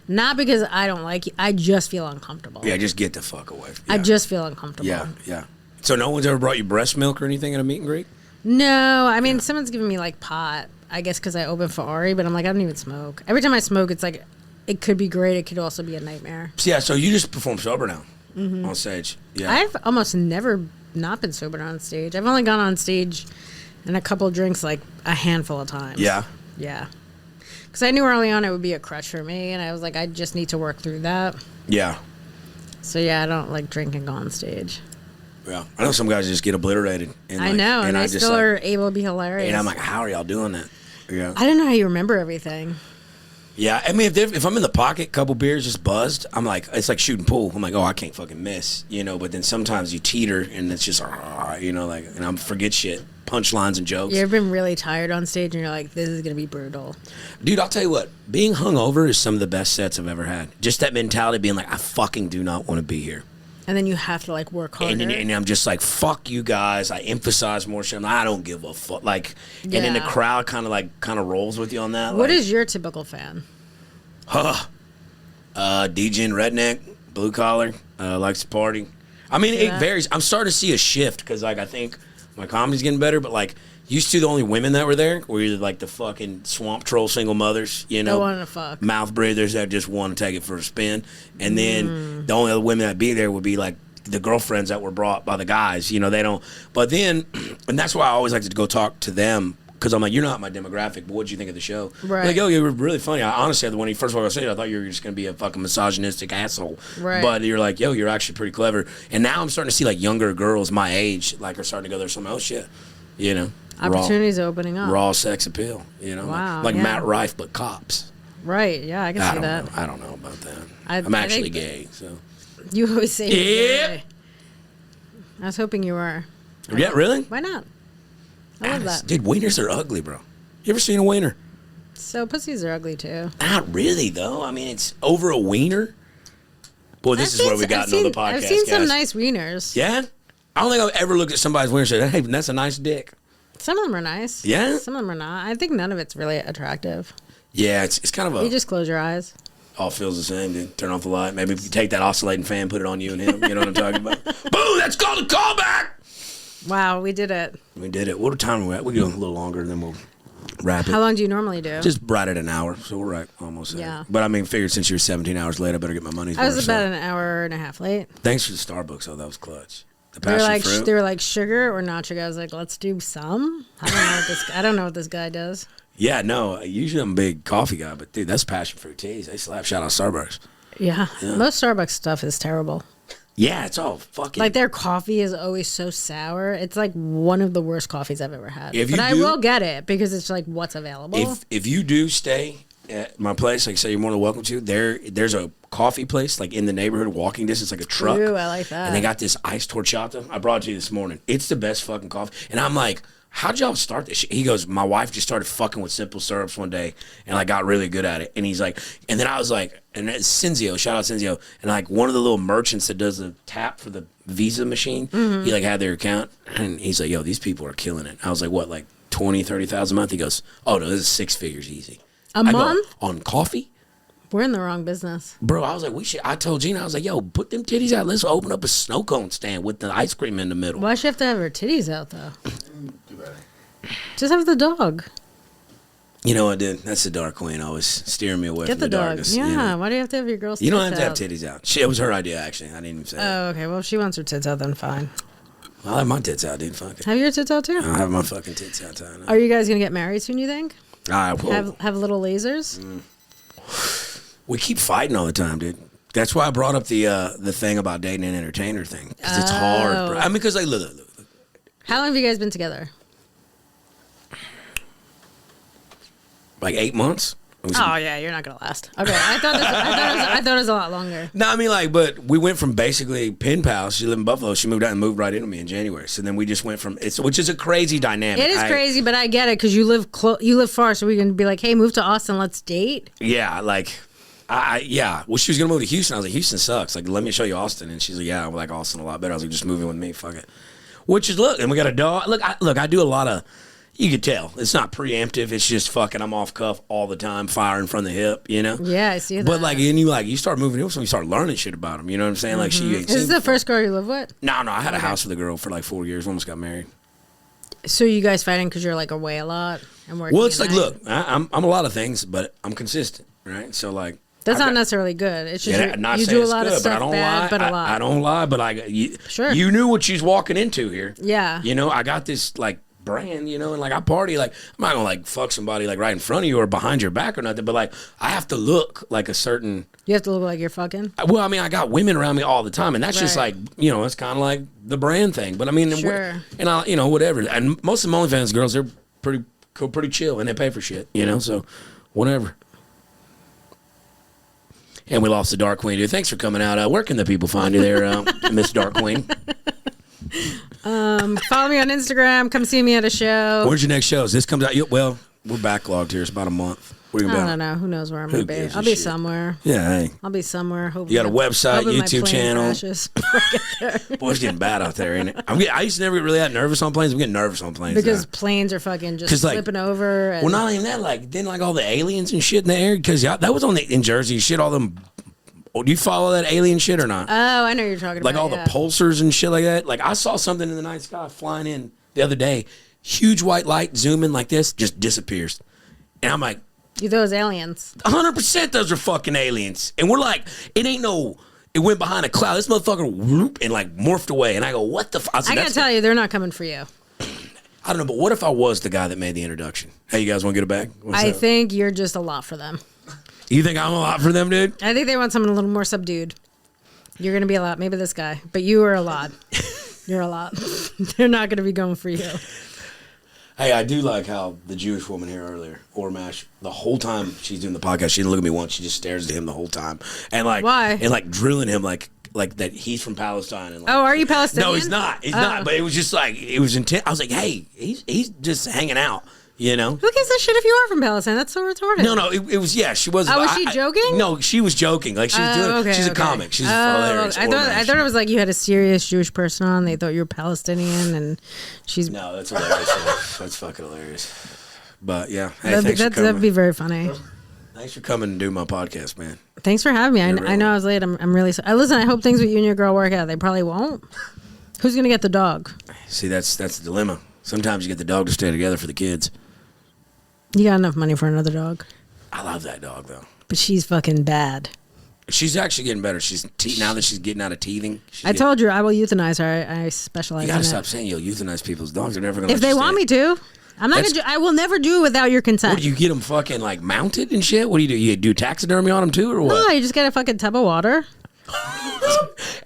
Speaker 2: Not because I don't like you. I just feel uncomfortable.
Speaker 1: Yeah, just get the fuck away. Yeah.
Speaker 2: I just feel uncomfortable.
Speaker 1: Yeah. So no one's ever brought you breast milk or anything at a meet and greet?
Speaker 2: No, I mean, someone's giving me like pot, I guess because I open for Ari, but I'm like, I don't even smoke. Every time I smoke, it's like, it could be great. It could also be a nightmare.
Speaker 1: So, yeah, so you just perform sober now on stage. Yeah.
Speaker 2: I've almost never not been sober on stage. I've only gone on stage and a couple drinks like a handful of times.
Speaker 1: Yeah.
Speaker 2: Yeah. Because I knew early on it would be a crutch for me, and I was like, I just need to work through that.
Speaker 1: Yeah.
Speaker 2: So, yeah, I don't like drink and go on stage.
Speaker 1: Yeah. I know some guys just get obliterated. And
Speaker 2: I know, and they still are able to be hilarious.
Speaker 1: And I'm like, how are y'all doing that? Yeah.
Speaker 2: I don't know how you remember everything.
Speaker 1: Yeah, I mean, if I'm in the pocket, couple beers, just buzzed, I'm like, it's like shooting pool. I'm like, oh, I can't fucking miss, you know. But then sometimes you teeter, and it's just, you know, like, and I forget shit, punchlines and jokes.
Speaker 2: You ever been really tired on stage, and you're like, this is gonna be brutal?
Speaker 1: Dude, I'll tell you what, being hungover is some of the best sets I've ever had. Just that mentality, being like, I fucking do not want to be here.
Speaker 2: And then you have to like work harder.
Speaker 1: And I'm just like, fuck you guys. I emphasize more shit. I don't give a fuck. Like, and then the crowd kind of rolls with you on that.
Speaker 2: What is your typical fan?
Speaker 1: DJ and redneck, blue collar, likes to party. I mean, it varies. I'm starting to see a shift because, like, I think my comedy's getting better. But like, used to the only women that were there were either like the fucking swamp troll single mothers, you know,
Speaker 2: Don't want to fuck.
Speaker 1: mouth breathers that just want to take it for a spin, and then the only other women that'd be there would be like the girlfriends that were brought by the guys. You know, they don't. But then, and that's why I always like to go talk to them. Because I'm like, you're not my demographic, but what'd you think of the show?
Speaker 2: Right.
Speaker 1: Like, oh, you were really funny. I honestly, when you first walked on stage, I thought you were just going to be a fucking misogynistic asshole.
Speaker 2: Right.
Speaker 1: But you're like, yo, you're actually pretty clever. And now I'm starting to see, like, younger girls my age, like, are starting to go there. Some, oh, shit. You know?
Speaker 2: Opportunities opening up.
Speaker 1: Raw sex appeal, you know?
Speaker 2: Wow,
Speaker 1: Like
Speaker 2: yeah.
Speaker 1: Matt Rife, but cops.
Speaker 2: Right, yeah, I can see that.
Speaker 1: I don't know about that.
Speaker 2: I
Speaker 1: I'm actually
Speaker 2: think
Speaker 1: gay, so.
Speaker 2: You always say
Speaker 1: Yeah.
Speaker 2: you're gay. I was hoping you were.
Speaker 1: Yeah, really?
Speaker 2: Why not? I love that.
Speaker 1: Dude, wieners are ugly, bro. You ever seen a wiener?
Speaker 2: So pussies are ugly too.
Speaker 1: Not really, though. I mean, it's over a wiener. Boy, this is where we got on the podcast,
Speaker 2: I've seen some
Speaker 1: guys.
Speaker 2: nice wieners.
Speaker 1: Yeah? I don't think I've ever looked at somebody's wiener and said, hey, that's a nice dick.
Speaker 2: Some of them are nice.
Speaker 1: Yeah?
Speaker 2: Some of them are not. I think none of it's really attractive.
Speaker 1: Yeah, it's kind of
Speaker 2: You just close your eyes.
Speaker 1: all feels the same, dude. Turn off the light. Maybe you take that oscillating fan, put it on you and him. You know what I'm talking about? Boom! That's called a callback!
Speaker 2: Wow, we did it.
Speaker 1: We did it. What time are we at? We go a little longer, and then we'll wrap it.
Speaker 2: How long do you normally do?
Speaker 1: Just right at an hour, so we're right almost there.
Speaker 2: Yeah.
Speaker 1: But I mean, figured since you're 17 hours late, I better get my money's
Speaker 2: I was
Speaker 1: worth,
Speaker 2: about
Speaker 1: so.
Speaker 2: an hour and a half late.
Speaker 1: Thanks for the Starbucks, though. That was clutch. The
Speaker 2: They were
Speaker 1: passion
Speaker 2: like,
Speaker 1: fruit.
Speaker 2: they were like sugar or not sugar. I was like, let's do some. I don't know what this guy does.
Speaker 1: Yeah, no. Usually I'm a big coffee guy, but dude, that's passion fruit teas. They slap. Shout out Starbucks.
Speaker 2: Yeah. Most Starbucks stuff is terrible.
Speaker 1: Yeah, it's all fucking.
Speaker 2: Like their coffee is always so sour. It's like one of the worst coffees I've ever had.
Speaker 1: If
Speaker 2: but
Speaker 1: you
Speaker 2: I
Speaker 1: do-
Speaker 2: will get it because it's like what's available.
Speaker 1: If you do stay at my place, like I say, you're more than welcome to. There's a coffee place like in the neighborhood, walking distance, like a truck.
Speaker 2: Ooh, I like that.
Speaker 1: And they got this iced horchata. I brought it to you this morning. It's the best fucking coffee. And I'm like, how'd y'all start this shit? He goes, my wife just started fucking with simple syrups one day and like got really good at it. And he's like, and then I was like, and it's Cinzio, shout out Cinzio. And like one of the little merchants that does the tap for the Visa machine, he like had their account and he's like, yo, these people are killing it. I was like, what, like 20, 30,000 a month? He goes, oh no, this is 6 figures easy.
Speaker 2: A
Speaker 1: I go,
Speaker 2: month?
Speaker 1: on coffee?
Speaker 2: We're in the wrong business.
Speaker 1: Bro, I was like, I told Gina, I was like, yo, put them titties out. Let's open up a snow cone stand with the ice cream in the middle.
Speaker 2: Why should you have to have her titties out though? Just have the dog.
Speaker 1: You know what, dude? That's the dark queen always steering me away
Speaker 2: Get
Speaker 1: from
Speaker 2: the dog.
Speaker 1: darkness.
Speaker 2: Yeah.
Speaker 1: You know?
Speaker 2: Why do you have to have your girls?
Speaker 1: You don't have
Speaker 2: tits
Speaker 1: to have
Speaker 2: out?
Speaker 1: titties out. It was her idea, actually. I didn't even say that.
Speaker 2: Oh, okay. Well, if she wants her tits out, then fine.
Speaker 1: I have my tits out, dude. Fuck it.
Speaker 2: Have your tits out too?
Speaker 1: I have my fucking tits out.
Speaker 2: Are you guys gonna get married soon? You think?
Speaker 1: All right, well,
Speaker 2: Have little lasers?
Speaker 1: we keep fighting all the time, dude. That's why I brought up the thing about dating an entertainer thing. Because it's hard, bro. I mean, because like, look.
Speaker 2: How long have you guys been together?
Speaker 1: Like 8 months?
Speaker 2: Oh yeah, you're not gonna last. Okay, I thought it was a lot longer.
Speaker 1: No, I mean, like, but we went from basically pen pals. She lived in Buffalo. She moved out and moved right into me in January. So then we just went from which is a crazy dynamic.
Speaker 2: It is crazy, but I get it because you live you live far, so we can be like, hey, move to Austin, let's date.
Speaker 1: Yeah, like, yeah. Well, she was gonna move to Houston. I was like, Houston sucks. Like, let me show you Austin. And she's like, yeah, I like Austin a lot better. I was like, just move in with me. Fuck it. Which is and we got a dog. Look, I do a lot of. You could tell it's not preemptive. It's just fucking. I'm off cuff all the time, firing from the hip. You know.
Speaker 2: Yeah, I see that.
Speaker 1: But like, and you start moving in with someone, you start learning shit about them. You know what I'm saying? Like, she.
Speaker 2: Is this the first girl you live with?
Speaker 1: No. I had a house with a girl for like 4 years. Almost got married.
Speaker 2: So you guys fighting because you're like away a lot and working?
Speaker 1: Well, it's
Speaker 2: at
Speaker 1: like,
Speaker 2: night?
Speaker 1: look, I'm a lot of things, but I'm consistent, right? So like,
Speaker 2: That's not necessarily good. It's just
Speaker 1: not
Speaker 2: you
Speaker 1: saying
Speaker 2: do a
Speaker 1: it's
Speaker 2: lot
Speaker 1: good,
Speaker 2: of stuff
Speaker 1: but
Speaker 2: bad, but a lot.
Speaker 1: I don't lie, but
Speaker 2: Sure.
Speaker 1: You knew what she's walking into here.
Speaker 2: Yeah.
Speaker 1: You know, I got this like brand, you know, and like I party, like I'm not gonna like fuck somebody like right in front of you or behind your back or nothing, but like I have to look like a certain.
Speaker 2: You have to look like you're fucking.
Speaker 1: Well, I mean, I got women around me all the time, and that's just
Speaker 2: Right.
Speaker 1: like, you know, it's kind of like the brand thing. But I mean,
Speaker 2: Sure.
Speaker 1: and I, you know, whatever. And most of the OnlyFans girls, they're pretty chill, and they pay for shit, you know. So, whatever. And we lost the Dark Queen, dude. Thanks for coming out. Where can the people find you there, Miss Dark Queen?
Speaker 2: Follow me on Instagram. Come see me at a show.
Speaker 1: Where's your next shows? This comes out. Well, we're backlogged here. It's about a month. Where you
Speaker 2: I
Speaker 1: gonna be?
Speaker 2: don't know. Who knows where I'm
Speaker 1: Who
Speaker 2: gonna be?
Speaker 1: gives a
Speaker 2: I'll be
Speaker 1: shit?
Speaker 2: somewhere.
Speaker 1: Yeah, hey.
Speaker 2: I'll be somewhere.
Speaker 1: You got a website,
Speaker 2: hoping my
Speaker 1: YouTube
Speaker 2: plane
Speaker 1: channel.
Speaker 2: crashes before I get there.
Speaker 1: Boy, it's getting bad out there, ain't it? I used to never really get nervous on planes. I'm getting nervous on planes
Speaker 2: Because
Speaker 1: now.
Speaker 2: planes are fucking just
Speaker 1: 'Cause, like,
Speaker 2: flipping over. And
Speaker 1: Well, not even that. Like, then like all the aliens and shit in the air. Because that was in Jersey. Shit, all them. Oh, do you follow that alien shit or not?
Speaker 2: oh, I know what you're talking
Speaker 1: Like
Speaker 2: about.
Speaker 1: all the pulsars and shit like that. Like I saw something in the night sky flying in the other day. Huge white light zooming like this, just disappears. And I'm like,
Speaker 2: Those aliens.
Speaker 1: 100% those are fucking aliens. And we're like, it ain't no. It went behind a cloud. This motherfucker whoop and like morphed away. And I go, what the fuck?
Speaker 2: I gotta tell you, they're not coming for you.
Speaker 1: I don't know, but what if I was the guy that made the introduction? Hey, you guys want to get it back? What's
Speaker 2: I
Speaker 1: up?
Speaker 2: think you're just a lot for them.
Speaker 1: You think I'm a lot for them, dude?
Speaker 2: I think they want someone a little more subdued. You're gonna be a lot. Maybe this guy, but you are a lot. You're a lot. They're not gonna be going for you.
Speaker 1: Hey, I do like how the Jewish woman here earlier, Ormash, the whole time she's doing the podcast, she didn't look at me once. She just stares at him the whole time, and like,
Speaker 2: Why?
Speaker 1: And like drilling him like that he's from Palestine. And like,
Speaker 2: Oh, are you Palestinian?
Speaker 1: no, he's not. He's
Speaker 2: Oh.
Speaker 1: not. But it was just like it was intense. I was like, hey, he's just hanging out, you know.
Speaker 2: Who gives a shit if you are from Palestine? That's so retarded.
Speaker 1: No, it was she was.
Speaker 2: Oh, was she joking?
Speaker 1: No, she was joking. Like she was doing.
Speaker 2: Okay,
Speaker 1: she's a
Speaker 2: okay.
Speaker 1: comic. She's hilarious.
Speaker 2: I thought it was like you had a serious Jewish person on. They thought you were Palestinian, and she's.
Speaker 1: No, that's hilarious. That's fucking hilarious. But yeah, hey, thanks for coming.
Speaker 2: That'd be very funny.
Speaker 1: Thanks for coming and doing my podcast, man.
Speaker 2: Thanks for having me. I know I was late. I'm really sorry. Listen, I hope things with you and your girl work out. They probably won't. Who's gonna get the dog?
Speaker 1: See, that's the dilemma. Sometimes you get the dog to stay together for the kids.
Speaker 2: You got enough money for another dog,
Speaker 1: I love that dog though.
Speaker 2: but she's fucking bad.
Speaker 1: She's actually getting better. She's now that she's getting out of teething.
Speaker 2: I told you I will euthanize her. I specialize.
Speaker 1: you gotta
Speaker 2: in
Speaker 1: stop
Speaker 2: it.
Speaker 1: saying you'll euthanize people's dogs. They're never gonna.
Speaker 2: If they want me to, I'm not gonna. I will never do it without your consent.
Speaker 1: What do you get them fucking like mounted and shit? What do? You do taxidermy on them too, or what?
Speaker 2: No, you just get a fucking tub of water.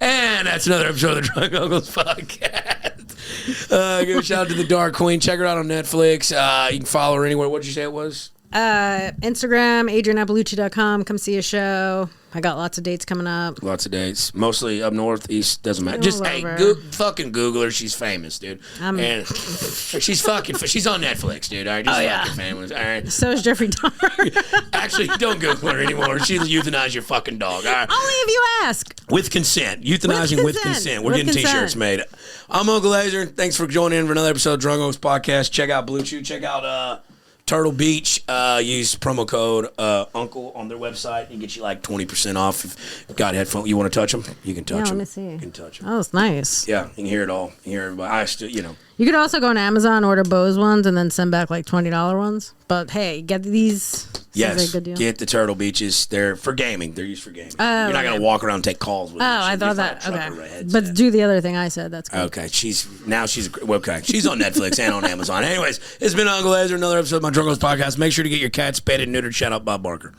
Speaker 1: And that's another episode of the Drunk Uncles podcast. Give a shout out to the Dark Queen. Check her out on Netflix. You can follow her anywhere. What did you say it was?
Speaker 2: Instagram, AdrienneIapalucci.com. Come see a show. I got lots of dates coming up.
Speaker 1: Lots of dates. Mostly up north, east, doesn't matter.
Speaker 2: All
Speaker 1: Just,
Speaker 2: over.
Speaker 1: fucking Google her. She's famous, dude. And she's on Netflix, dude. All right, just fucking famous. All right.
Speaker 2: So is Jeffrey Dahmer.
Speaker 1: Actually, don't Google her anymore. She'll euthanize your fucking dog. All right.
Speaker 2: Only if you ask.
Speaker 1: With consent. Euthanizing with consent. We're
Speaker 2: With
Speaker 1: getting
Speaker 2: consent.
Speaker 1: t-shirts made. I'm Uncle Lazer. Thanks for joining in for another episode of Drunk Uncles Podcast. Check out Blue Chew. Check out Turtle Beach. Use promo code Uncle on their website and get you like 20% off. If you've got headphones, you want to touch them, you can touch
Speaker 2: Yeah,
Speaker 1: them.
Speaker 2: let me see.
Speaker 1: You can touch them.
Speaker 2: Oh, it's nice.
Speaker 1: Yeah, you can hear it all. You can hear everybody. I still,
Speaker 2: You could also go on Amazon, order Bose ones, and then send back like $20 ones. But hey, get these.
Speaker 1: yes,
Speaker 2: Sounds like a good deal.
Speaker 1: get the Turtle Beaches. They're for gaming. They're used for gaming.
Speaker 2: Oh,
Speaker 1: You're not
Speaker 2: okay.
Speaker 1: gonna walk around and take calls with
Speaker 2: Oh,
Speaker 1: them.
Speaker 2: I
Speaker 1: You're
Speaker 2: thought
Speaker 1: fine
Speaker 2: that.
Speaker 1: trucker
Speaker 2: Okay.
Speaker 1: with a headset.
Speaker 2: But do the other thing I said. That's good.
Speaker 1: Okay, she's on Netflix and on Amazon. Anyways, it's been Uncle Lazer, another episode of my Drunk Uncles Podcast. Make sure to get your cat spayed and neutered. Shout out Bob Barker.